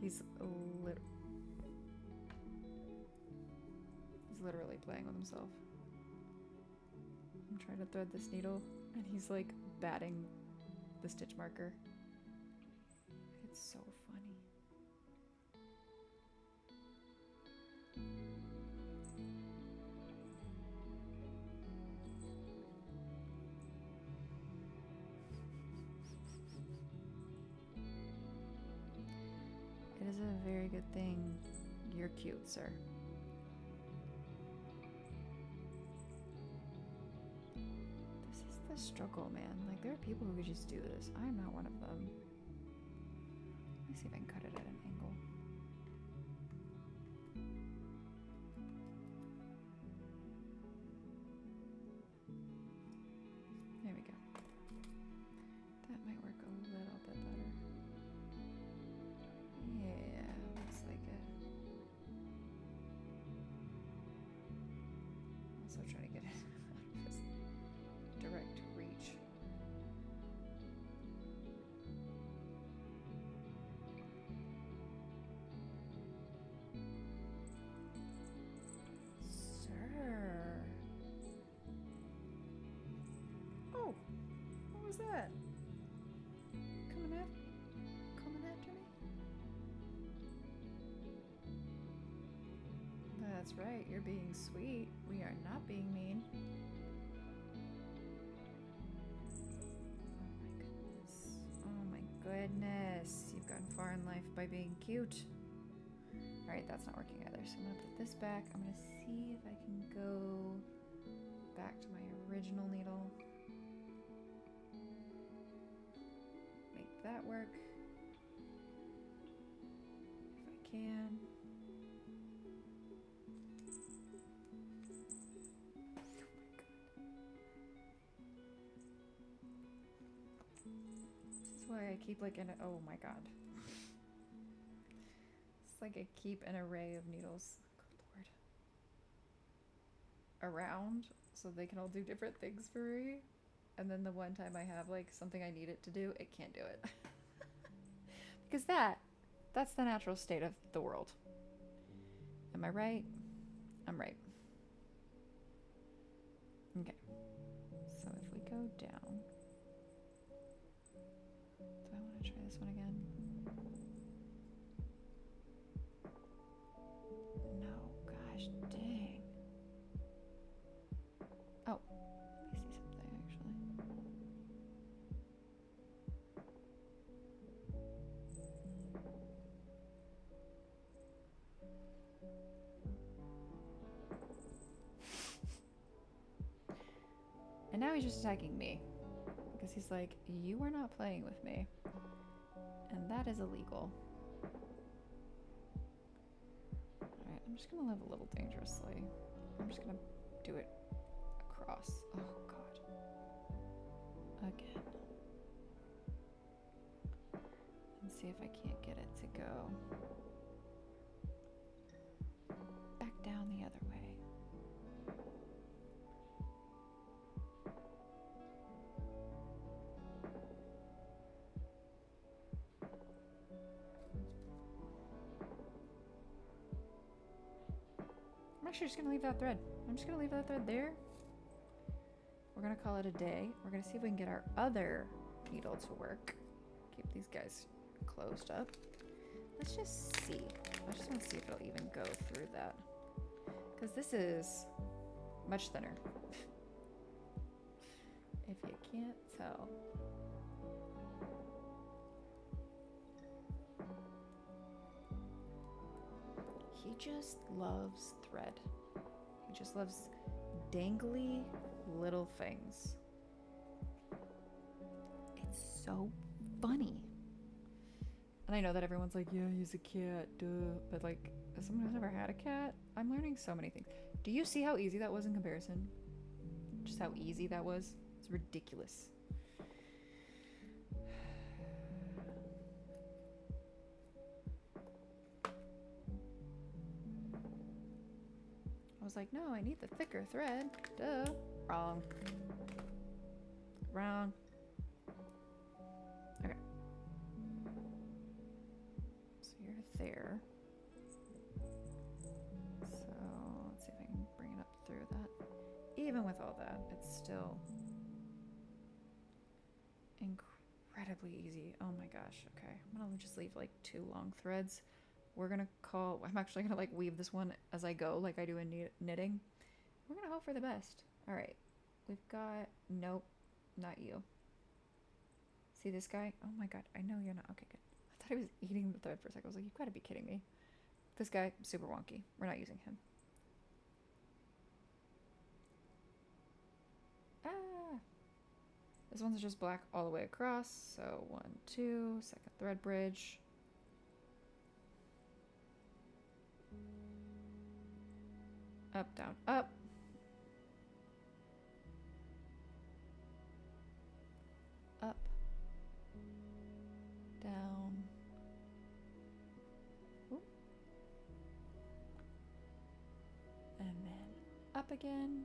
He's literally playing with himself. I'm trying to thread this needle and he's like batting the stitch marker. It's so funny. It is a very good thing you're cute, sir. This is the struggle, man. Like, there are people who could just do this. I'm not one of them. Let me see if I can cut it at an angle. also trying to get it out of his direct reach. Sir. Oh, what was that? Coming after me? That's right, you're being sweet. We are not being mean. Oh my goodness. You've gotten far in life by being cute. Alright, that's not working either. So I'm gonna put this back. I'm gonna see if I can go back to my original needle. Make that work. If I can. Why I keep like an oh my god. It's like I keep an array of needles, good lord, around so they can all do different things for me. And then the one time I have like something I need it to do, it can't do it. Because that's the natural state of the world. Am I right? I'm right. Okay. So if we go down. Do I want to try this one again? No, gosh, dang. Oh, let me see something actually. And now he's just attacking me. Because he's like, you are not playing with me. And that is illegal. Alright, I'm just gonna live a little dangerously. I'm just gonna do it across. Oh god. Again. And see if I can't get it to go back down the other way. I'm actually just gonna leave that thread. I'm just gonna leave that thread there. We're gonna call it a day. We're gonna see if we can get our other needle to work. Keep these guys closed up. Let's just see. I just want to see if it'll even go through that. Because this is much thinner. If you can't tell. He just loves thread. He just loves dangly little things. It's so funny. And I know that everyone's like, yeah, he's a cat, duh. But like, as someone who's never had a cat, I'm learning so many things. Do you see how easy that was in comparison? Just how easy that was? It's ridiculous. I was like, no, I need the thicker thread. Duh. Wrong. Wrong. Okay. So you're there. So let's see if I can bring it up through that. Even with all that, it's still incredibly easy. Oh my gosh. Okay. I'm gonna just leave like 2 long threads. We're gonna call, I'm actually gonna like weave this one as I go, like I do in knitting. We're gonna hope for the best. All right, we've got, nope, not you. See this guy? Oh my god, I know you're not. Okay, good. I thought he was eating the thread for a second. I was like, you've got to be kidding me. This guy, super wonky. We're not using him. Ah! This one's just black all the way across. So 1, 2, second thread bridge. Up, down, up. Up. Down. Ooh. And then up. top again.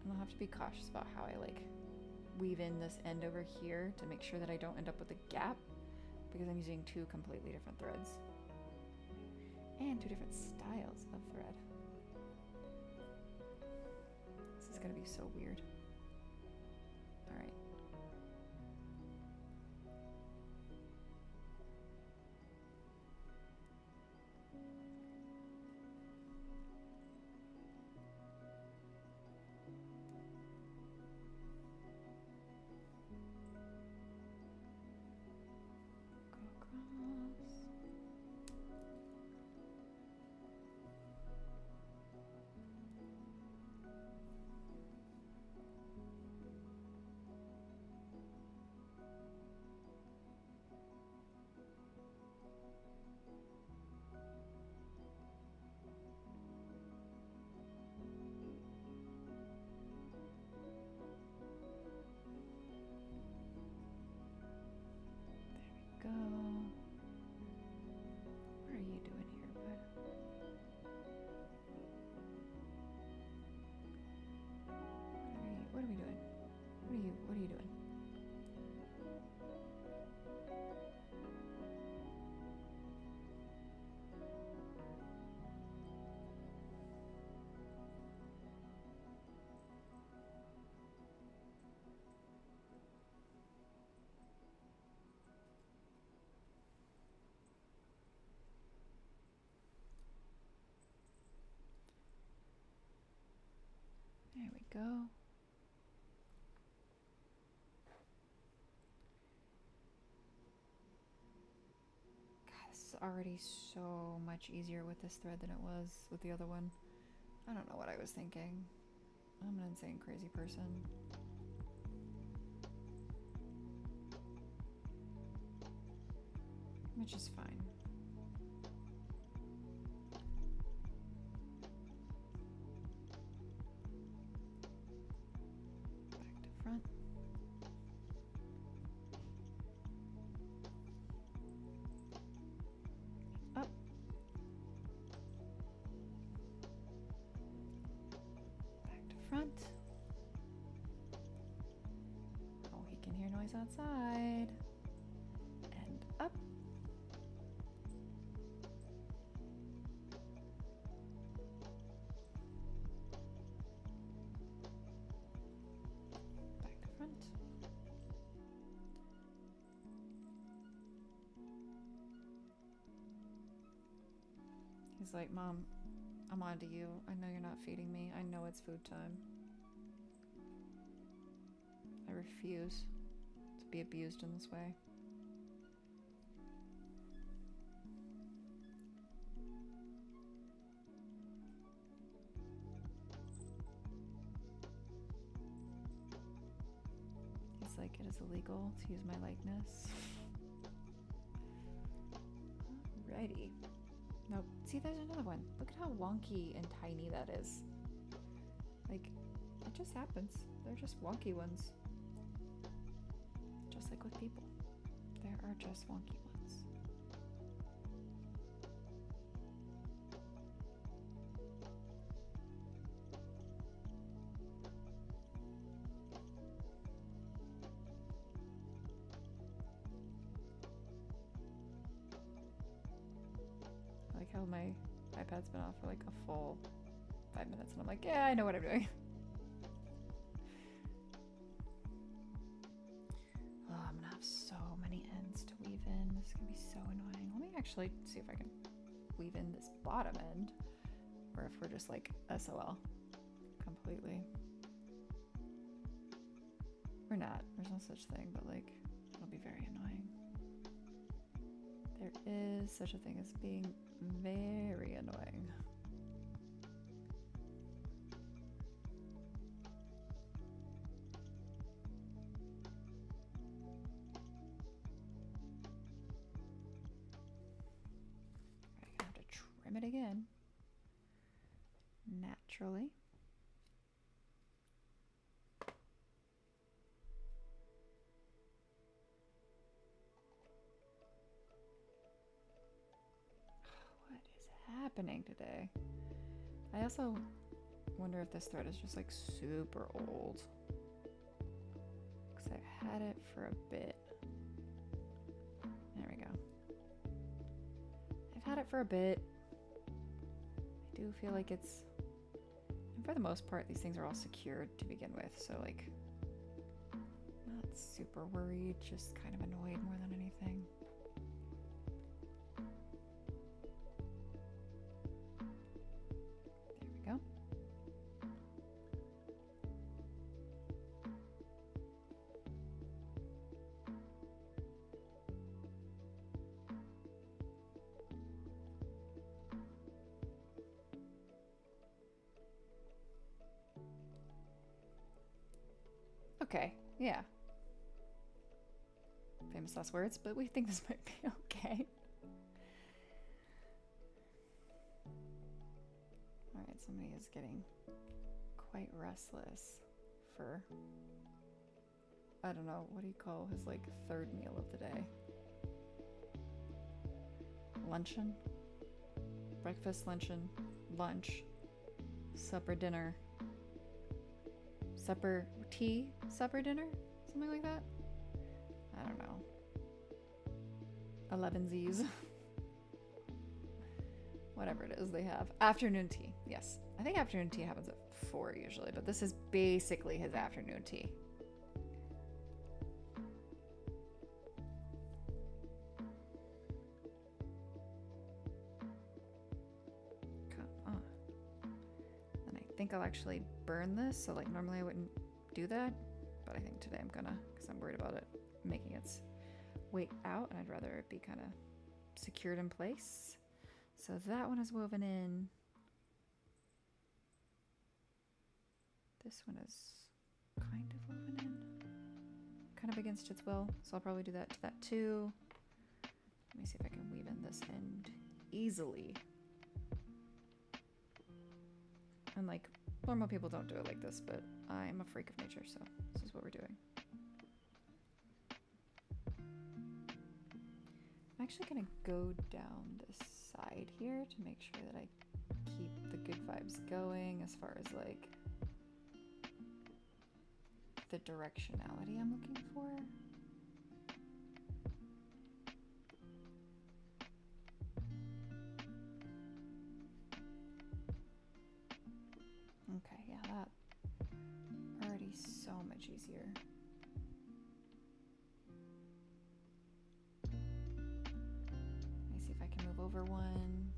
And I'll have to be cautious about how I like weave in this end over here to make sure that I don't end up with a gap, because I'm using two completely different threads and two different styles of thread. This is gonna be so weird. All right. Go. What are you doing here, bud? What are we doing? What are you doing? There we go. God, this is already so much easier with this thread than it was with the other one. I don't know what I was thinking. I'm an insane crazy person. Which is fine. Front. Up. Back to front. Oh, he can hear noise outside. And up. He's like, Mom, I'm on to you. I know you're not feeding me. I know it's food time. I refuse to be abused in this way. He's like, it is illegal to use my likeness. Alrighty. Nope. See, there's another one. Look at how wonky and tiny that is. Like, it just happens. They're just wonky ones. Just like with people. There are just wonky ones. I like how my iPad's been off for like a full 5 minutes and I'm like, yeah, I know what I'm doing. Oh, I'm gonna have so many ends to weave in. This is gonna be so annoying. Let me actually see if I can weave in this bottom end, or if we're just like SOL completely. We're not. There's no such thing, but like, it'll be very annoying. There is such a thing as being very annoying. I have to trim it again. Naturally. happening today? I also wonder if this thread is just like super old. Because I've had it for a bit. There we go. I've had it for a bit. I do feel like it's, and for the most part, these things are all secured to begin with. So like, not super worried, just kind of annoyed more than anything. There we go. Okay, yeah. Famous last words, but we think this might be okay. Alright, somebody is getting quite restless for, I don't know, what do you call his like third meal of the day? Luncheon? Breakfast, luncheon, lunch, supper, dinner, supper, tea, supper, dinner? Something like that? I don't know. 11sies. Whatever it is they have. Afternoon tea, yes. I think afternoon tea happens at 4 usually, but this is basically his afternoon tea. Come on. And I think I'll actually burn this, so like normally I wouldn't do that, but I think today I'm gonna, because I'm worried about it making its way out, and I'd rather it be kind of secured in place. So that one is woven in. This one is kind of woven in, kind of against its will, so I'll probably do that to that too. Let me see if I can weave in this end easily. And like, normal people don't do it like this, but I'm a freak of nature, so this is what we're doing. I'm actually gonna go down this side here to make sure that I keep the good vibes going as far as like the directionality I'm looking for. Okay, yeah, that already so much easier. Let me see if I can move over one.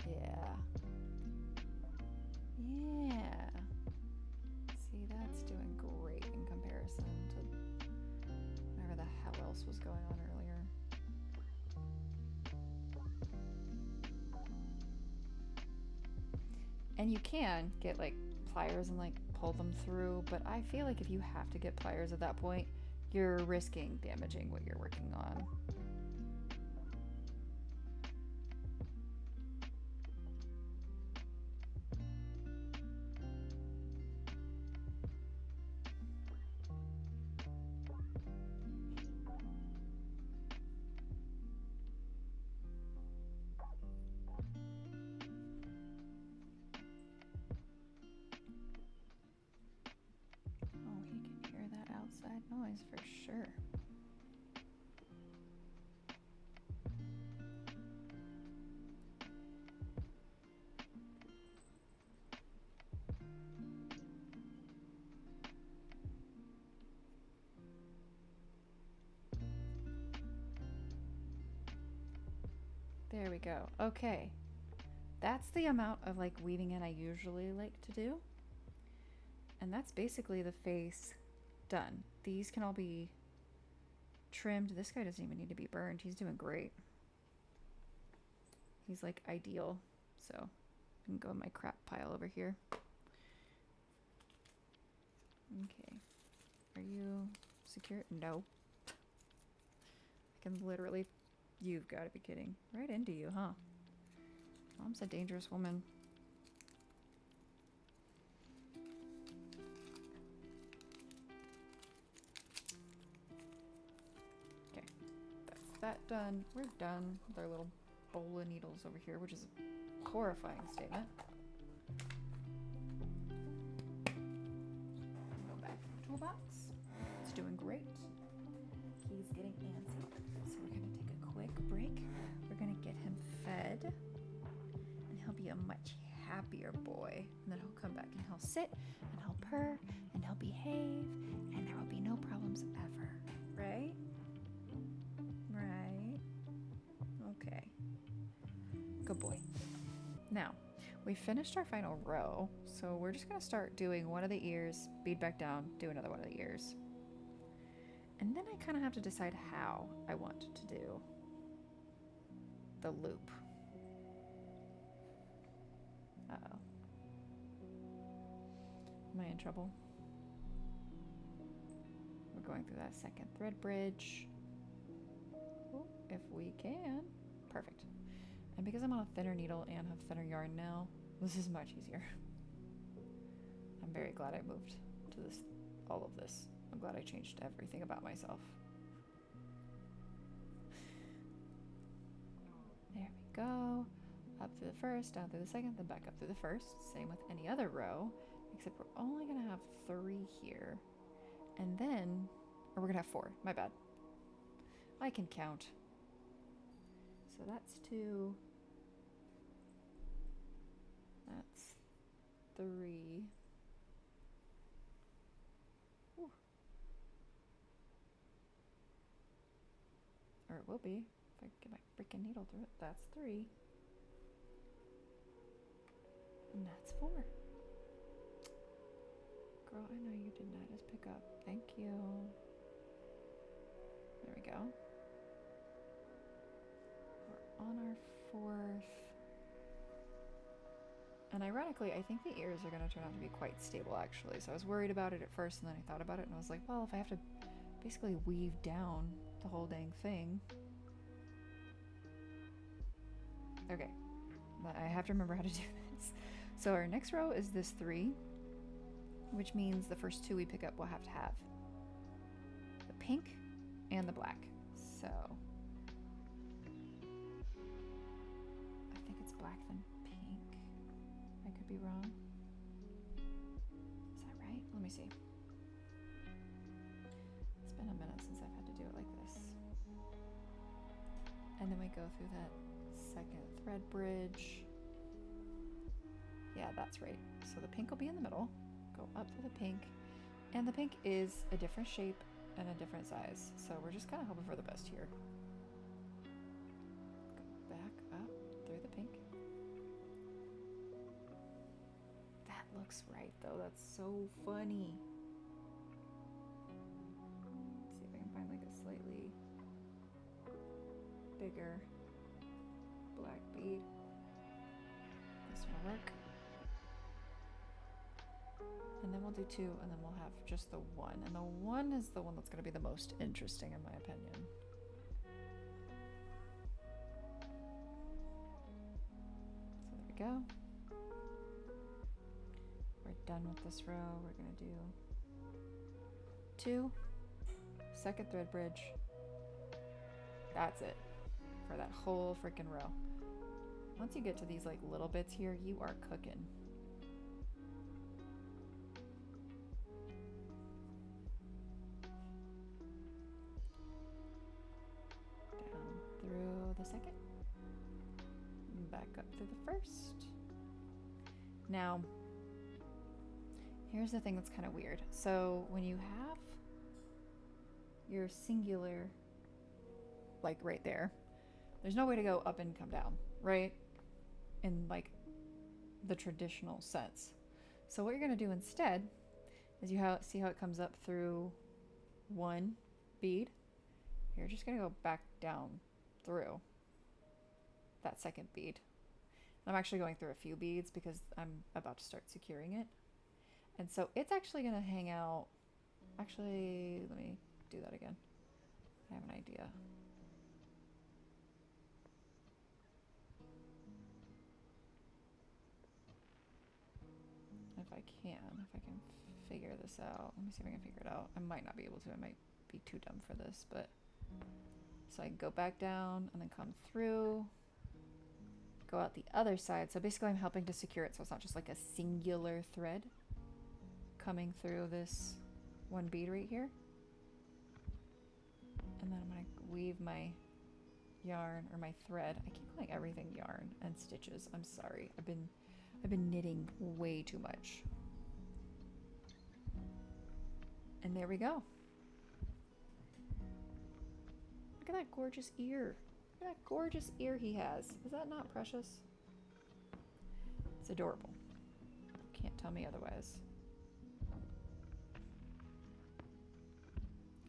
Yeah. Yeah. See, that's doing great in comparison to whatever the hell else was going on earlier. And you can get like pliers and like pull them through, but I feel like if you have to get pliers at that point, you're risking damaging what you're working on. Noise for sure. There we go. Okay. That's the amount of like weaving in I usually like to do. And that's basically the face done. These can all be trimmed. This guy doesn't even need to be burned. He's doing great. He's like ideal. So I can go in my crap pile over here. Okay. Are you secure? No. I can literally, you've got to be kidding. Right into you, huh? Mom's a dangerous woman. That done. We're done with our little bowl of needles over here, which is a horrifying statement. Go back to the toolbox. It's doing great. He's getting antsy. So we're going to take a quick break. We're going to get him fed. And he'll be a much happier boy. And then he'll come back and he'll sit and he'll purr and he'll behave. And there will be no problems ever. Right? Right? Okay. Good boy. Now, we finished our final row, so we're just going to start doing one of the ears, bead back down, do another one of the ears. And then I kind of have to decide how I want to do the loop. Uh-oh. Am I in trouble? We're going through that second thread bridge. Ooh, if we can. Perfect. And because I'm on a thinner needle and have thinner yarn now, this is much easier. I'm very glad I moved to this, all of this. I'm glad I changed everything about myself. There we go. Up through the first, down through the second, then back up through the first. Same with any other row, except we're only gonna have 3 here. And then, or we're gonna have 4, my bad. I can count. So that's 2. That's 3. Ooh. Or it will be if I get my freaking needle through it. That's 3. And that's 4. Girl, I know you did not just pick up. Thank you. There we go. We're on our 4th. And ironically, I think the ears are going to turn out to be quite stable, actually. So I was worried about it at first, and then I thought about it, and I was like, well, if I have to basically weave down the whole dang thing. Okay. I have to remember how to do this. So our next row is this 3, which means the first 2 we pick up will have to have the pink and the black. So I think it's black then pink. I could be wrong. Is that right? Let me see. It's been a minute since I've had to do it like this. And then we go through that second thread bridge. Yeah, that's right. So the pink will be in the middle. Go up to the pink. And the pink is a different shape and a different size. So we're just kind of hoping for the best here. Go back up through the pink. That looks right though. That's so funny. Let's see if I can find like a slightly bigger black bead. This one will work. And then we'll do 2, and then we'll have just the 1. And the 1 is the one that's going to be the most interesting, in my opinion. So there we go. We're done with this row. We're going to do 2, second thread bridge. That's it for that whole freaking row. Once you get to these like little bits here, you are cooking. The second, back up through the first. Now, here's the thing that's kind of weird. So when you have your singular, like right there, there's no way to go up and come down, right? In like the traditional sense. So what you're going to do instead is see how it comes up through 1 bead. You're just going to go back down through that second bead. I'm actually going through a few beads because I'm about to start securing it. And so it's actually going to hang out. Actually, let me do that again. I have an idea. If I can figure this out. Let me see if I can figure it out. I might not be able to. I might be too dumb for this, but so I can go back down and then come through go out the other side. So basically I'm helping to secure it so it's not just like a singular thread coming through this one bead right here. And then I'm going to weave my yarn or my thread. I keep calling everything yarn and stitches. I'm sorry. I've been knitting way too much. And there we go. Look at that gorgeous ear. Look at that gorgeous ear he has. Is that not precious? It's adorable. Can't tell me otherwise.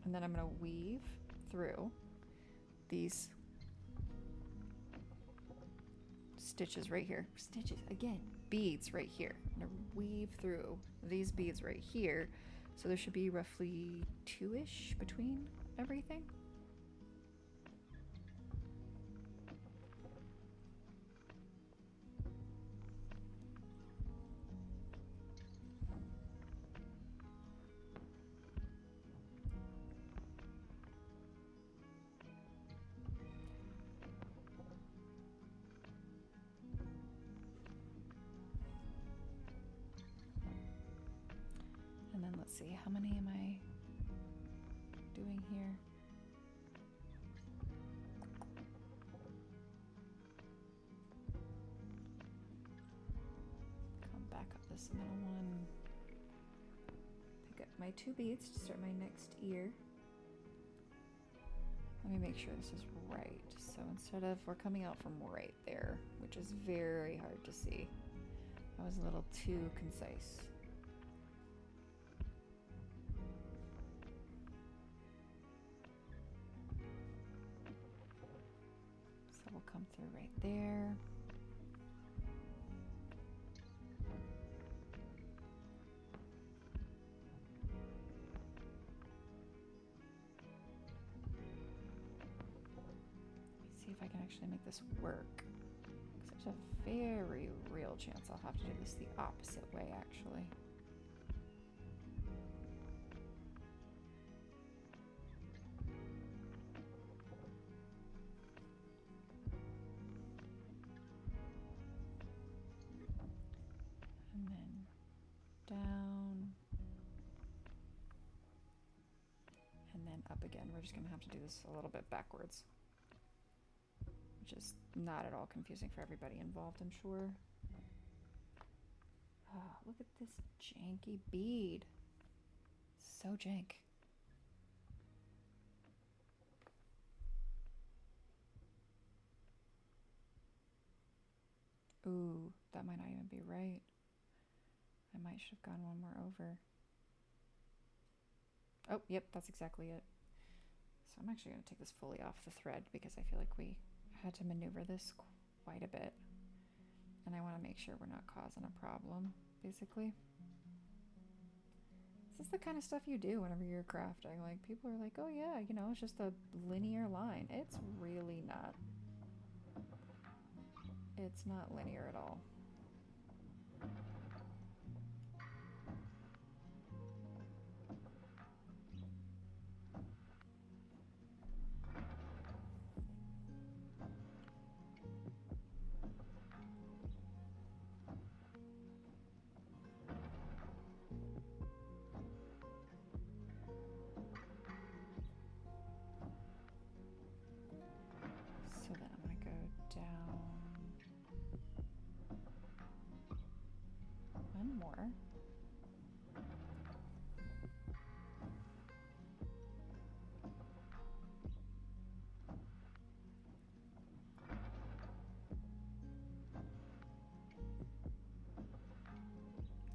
And then I'm going to weave through these stitches right here. Stitches, again, beads right here. I'm going to weave through these beads right here. So there should be roughly 2-ish between everything. And then let's see, how many am I doing here? Come back up this middle one. Pick up my 2 beads to start my next ear. Let me make sure this is right. So instead of, we're coming out from right there, which is very hard to see. I was a little too concise. So we'll come through right there. See if I can actually make this work. Because there's a very real chance I'll have to do this the opposite way, actually. And then down. And then up again. We're just going to have to do this a little bit backwards, which is not at all confusing for everybody involved, I'm sure. Oh, look at this janky bead. So jank. Ooh, that might not even be right. I might should have gone one more over. Oh, yep, that's exactly it. So I'm actually going to take this fully off the thread because I feel like we had to maneuver this quite a bit. And I want to make sure we're not causing a problem, basically. This is the kind of stuff you do whenever you're crafting. Like, people are like, oh yeah, you know, it's just a linear line. It's really not. It's not linear at all. So then I'm going to go down one more.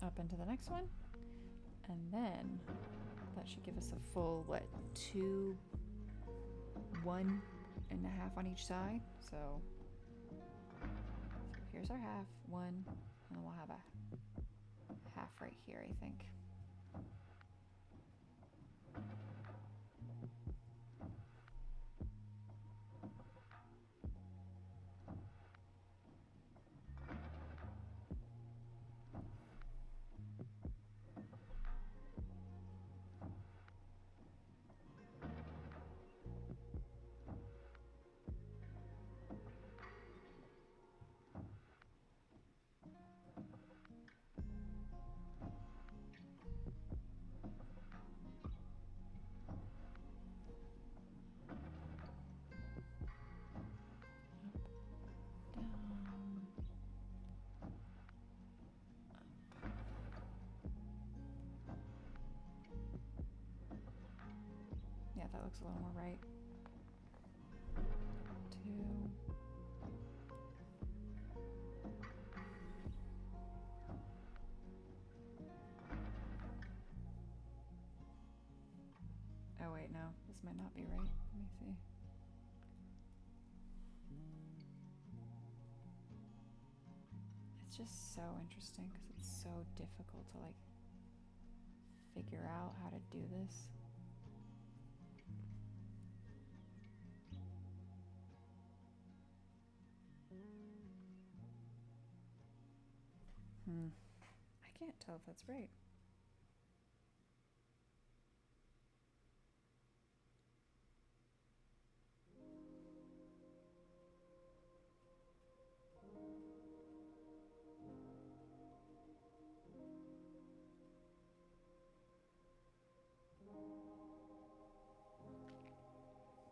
Up into the next one. And then that should give us a full, what, 2, 1.5 on each side. So here's our half, 1, and then we'll have a half right here, I think. looks a little more right. 2. Oh wait, no, this might not be right. Let me see. It's just so interesting because it's so difficult to like figure out how to do this. I can't tell if that's right.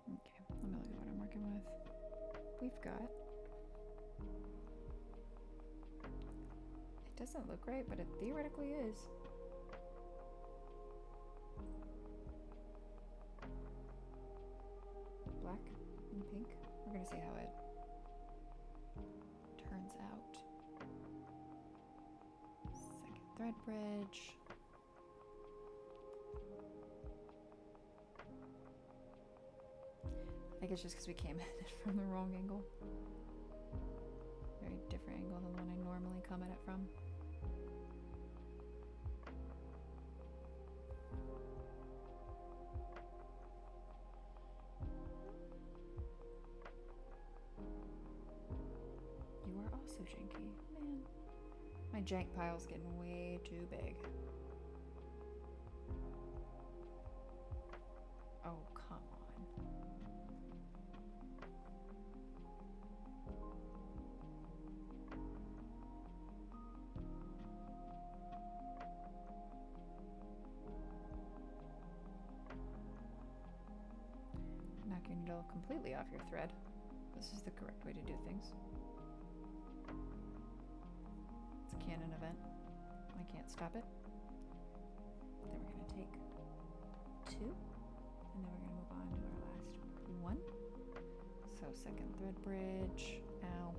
Okay, let me look at what I'm working with. We've got... It doesn't look right, but it theoretically is. Black and pink. We're gonna see how it turns out. Second thread bridge. I think it's just because we came at it from the wrong angle. Very different angle than the one I normally come at it from. You are also janky. Man, my jank pile's getting way too big. Oh, come on. Knock your needle completely off your thread. This is the correct way to do things. It's a canon event. I can't stop it. Then we're going to take 2, and then we're going to move on to our last 1. So second thread bridge. Ow.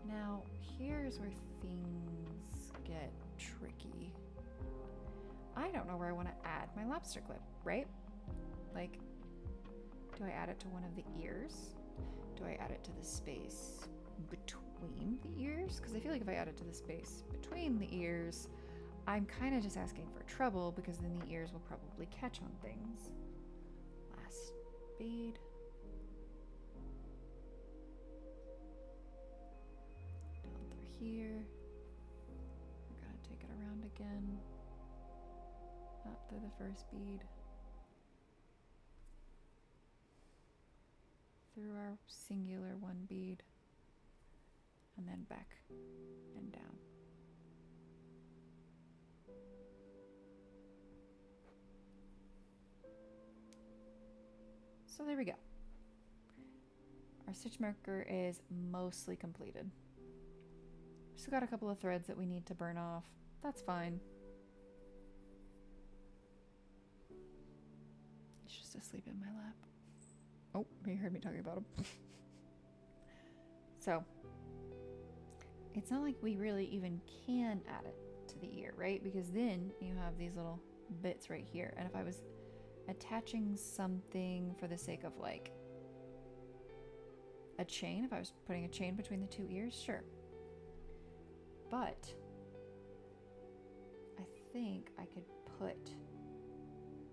Now, here's where things get tricky. I don't know where I want to add my lobster clip, right? Like, do I add it to one of the ears? Do I add it to the space between the ears? Because I feel like if I add it to the space between the ears, I'm kind of just asking for trouble because then the ears will probably catch on things. Last bead. Down through here. We're going to take it around again. Up through the first bead. Through our singular 1 bead, and then back and down. So there we go. Our stitch marker is mostly completed. Still got a couple of threads that we need to burn off. That's fine. He's just asleep in my lap. Oh, you heard me talking about him. So, it's not like we really even can add it to the ear, right? Because then you have these little bits right here. And if I was attaching something for the sake of like a chain, if I was putting a chain between the 2 ears, sure. But I think I could put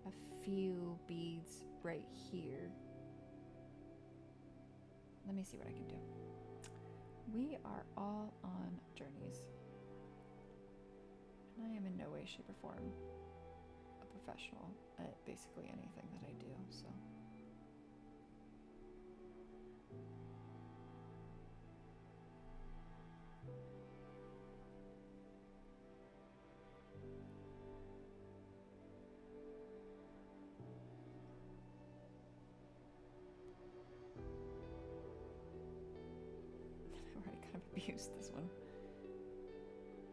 a few beads right here. Let me see what I can do. We are all on journeys. And I am in no way, shape, or form a professional at basically anything that I do, so. Abused this one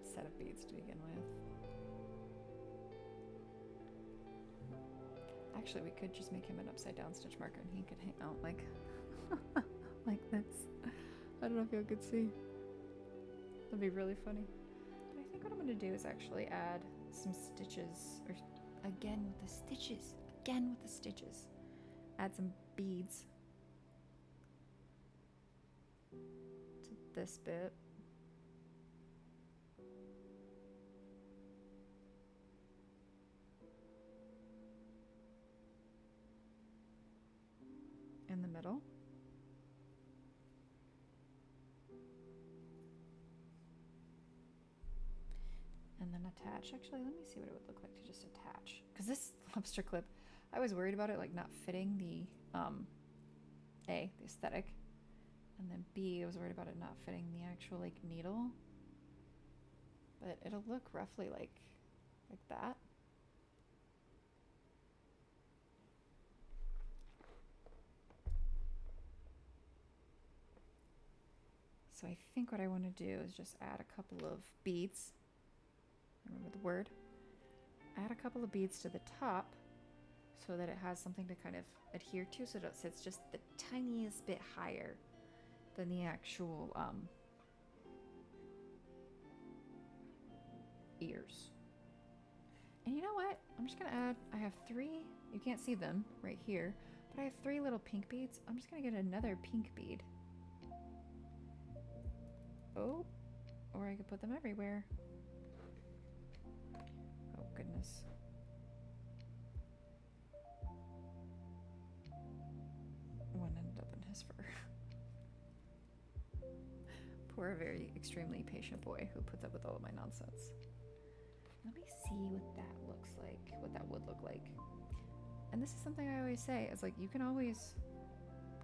set of beads to begin with. Actually, we could just make him an upside down stitch marker and he could hang out like like this. I don't know if y'all could see. That'd be really funny. But I think what I'm gonna do is actually add some stitches, or again with the stitches, add some beads to this bit. In the middle. And then attach. Actually, let me see what it would look like to just attach. Because this lobster clip, I was worried about it like not fitting the the aesthetic. And then B, I was worried about it not fitting the actual like needle. But it'll look roughly like that. So I think what I want to do is just add a couple of beads. Remember the word. Add a couple of beads to the top so that it has something to kind of adhere to, so that it sits just the tiniest bit higher than the actual ears. And you know what? I'm just gonna add, I have 3, you can't see them right here, but I have 3 little pink beads. I'm just gonna get another pink bead. Oh, or I could put them everywhere. Oh goodness. One ended up in his fur. Poor, very extremely patient boy who puts up with all of my nonsense. Let me see what that looks like, what that would look like. And this is something I always say, is like you can always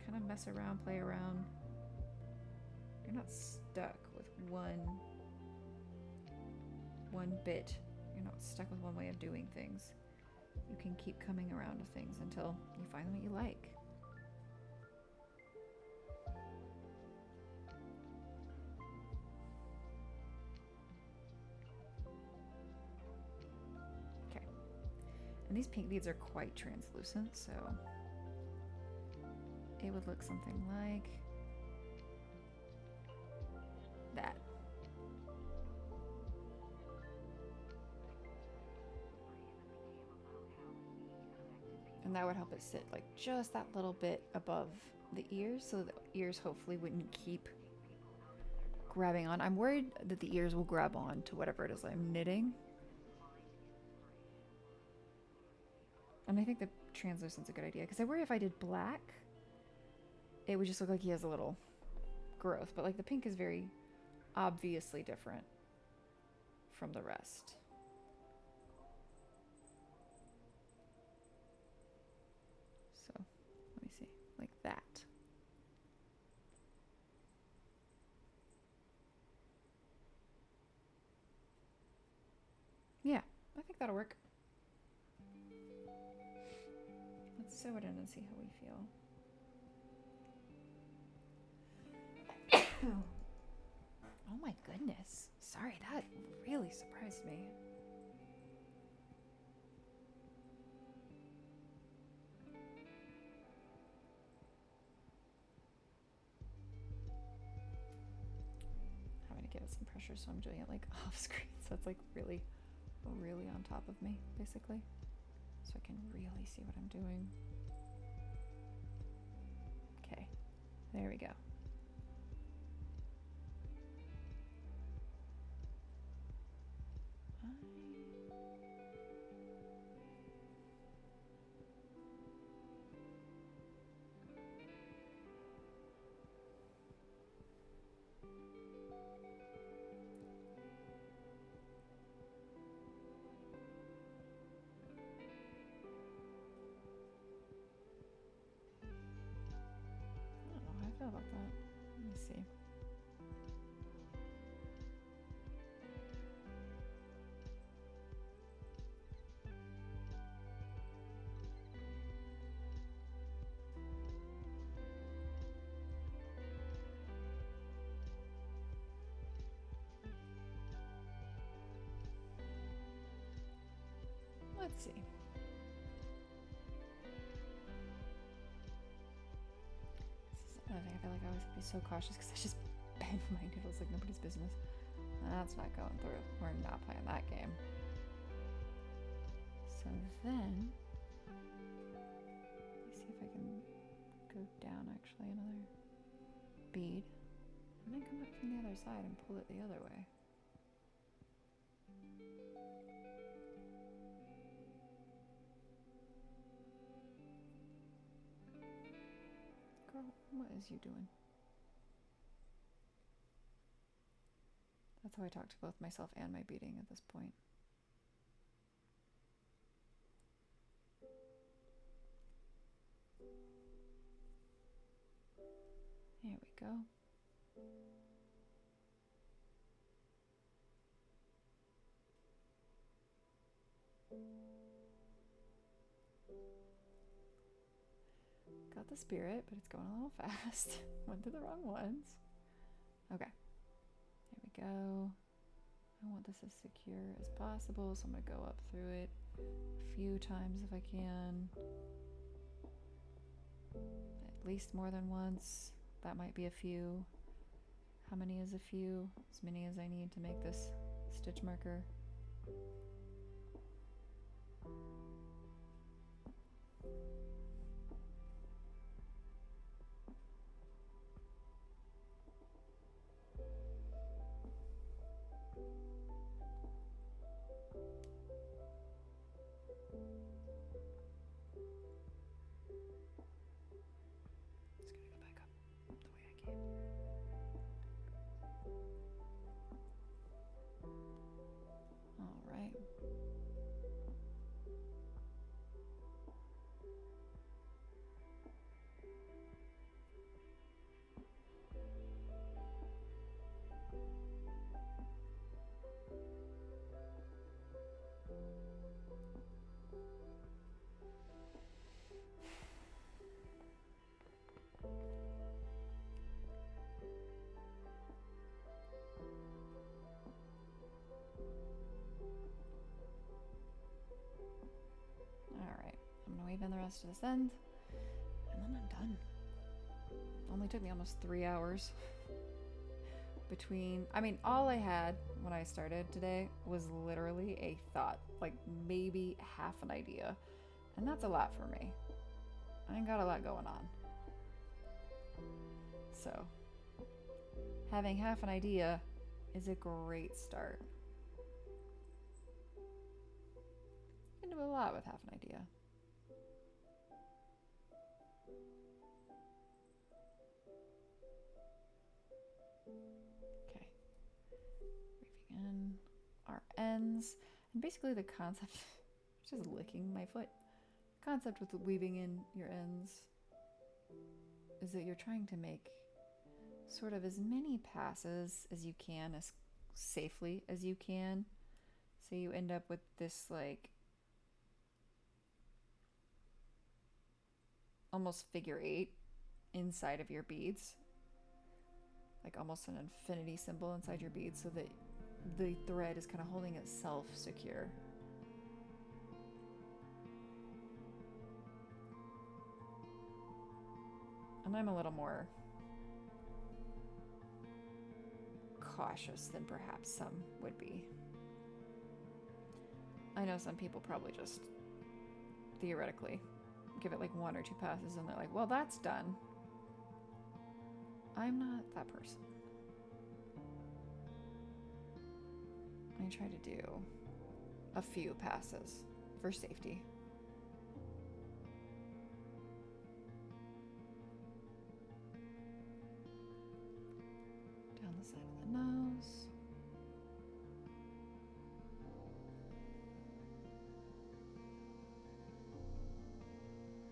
kind of mess around, play around. You're not stuck with one bit. You're not stuck with one way of doing things. You can keep coming around to things until you find what you like. Okay. And these pink beads are quite translucent, so it would look something like that. And that would help it sit like just that little bit above the ears, so the ears hopefully wouldn't keep grabbing on. I'm worried that the ears will grab on to whatever it is I'm knitting. And I think the translucent's a good idea, because I worry if I did black, it would just look like he has a little growth. But like the pink is very obviously different from the rest. So let me see, like that. Yeah, I think that'll work. Let's sew it in and see how we feel. Oh my goodness. Sorry, that really surprised me. Having to give it some pressure, so I'm doing it like off screen. So it's like really on top of me, basically. So I can really see what I'm doing. Okay, there we go. About that. Let me see. Let's see. always have to be so cautious because I just bend my needles like nobody's business. That's not going through. We're not playing that game. So then, let me see if I can go down actually another bead. And then come up from the other side and pull it the other way. Girl, what is you doing? That's how I talk to both myself and my beading at this point. There we go. Got the spirit, but it's going a little fast. Went through the wrong ones. Okay. There we go. I want this as secure as possible, so I'm going to go up through it a few times if I can. At least more than once. That might be a few. How many is a few? As many as I need to make this stitch marker. Weave in the rest of this end, and then I'm done. Only took me almost 3 hours between, I mean, all I had when I started today was literally a thought, like maybe half an idea, and that's a lot for me. I ain't got a lot going on. So having half an idea is a great start. You can do a lot with half an idea. In our ends, and basically the concept just licking my foot. The concept with weaving in your ends is that you're trying to make sort of as many passes as you can, as safely as you can, so you end up with this like almost figure 8 inside of your beads, like almost an infinity symbol inside your beads, so that the thread is kind of holding itself secure. And I'm a little more cautious than perhaps some would be. I know some people probably just theoretically give it like 1 or 2 passes and they're like, well, that's done. I'm not that person. I try to do a few passes for safety. Down the side of the nose.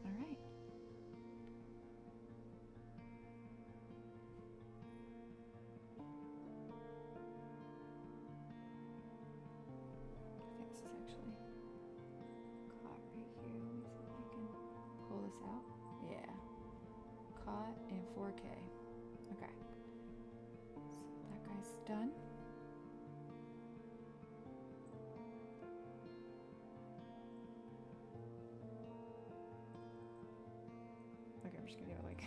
All right. Out. Yeah. Caught in 4K. Okay. So that guy's done. Okay, I'm just gonna give it like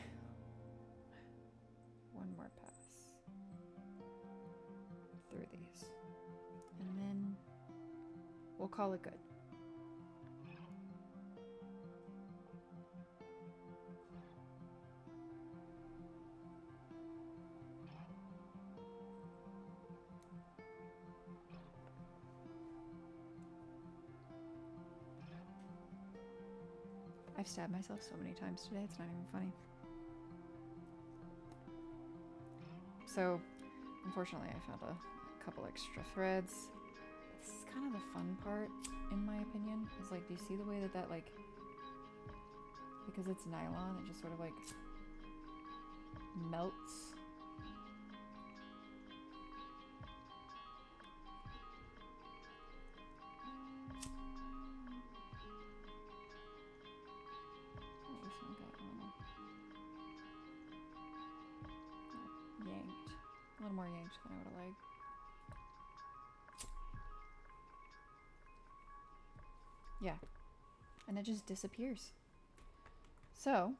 We'll call it good. I've stabbed myself so many times today, it's not even funny. So, unfortunately, I found a couple extra threads. This is kind of the fun part, in my opinion, is like, do you see the way that that, like, because it's nylon, it just sort of like melts. Yanked. A little more yanked than I would have liked. Yeah. And it just disappears. So,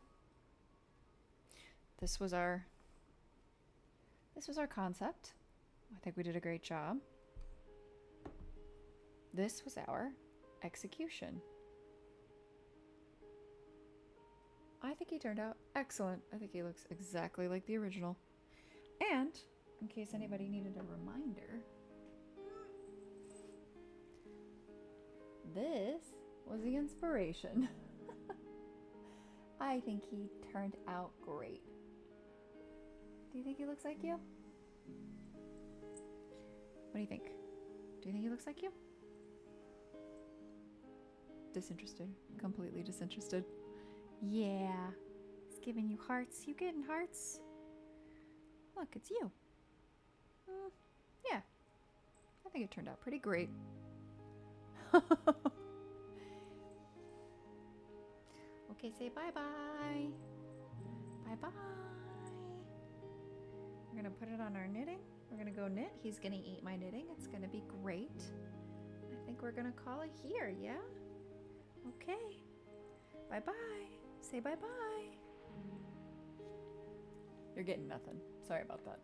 this was our concept. I think we did a great job. This was our execution. I think he turned out excellent. I think he looks exactly like the original. And, in case anybody needed a reminder, this was the inspiration. I think he turned out great. Do you think he looks like you? What do you think? Do you think he looks like you? Disinterested. Completely disinterested. Yeah. He's giving you hearts. You getting hearts? Look, it's you. Yeah. I think it turned out pretty great. Okay, say bye-bye. Bye-bye. We're going to put it on our knitting. We're going to go knit. He's going to eat my knitting. It's going to be great. I think we're going to call it here, yeah? Okay. Bye-bye. Say bye-bye. You're getting nothing. Sorry about that.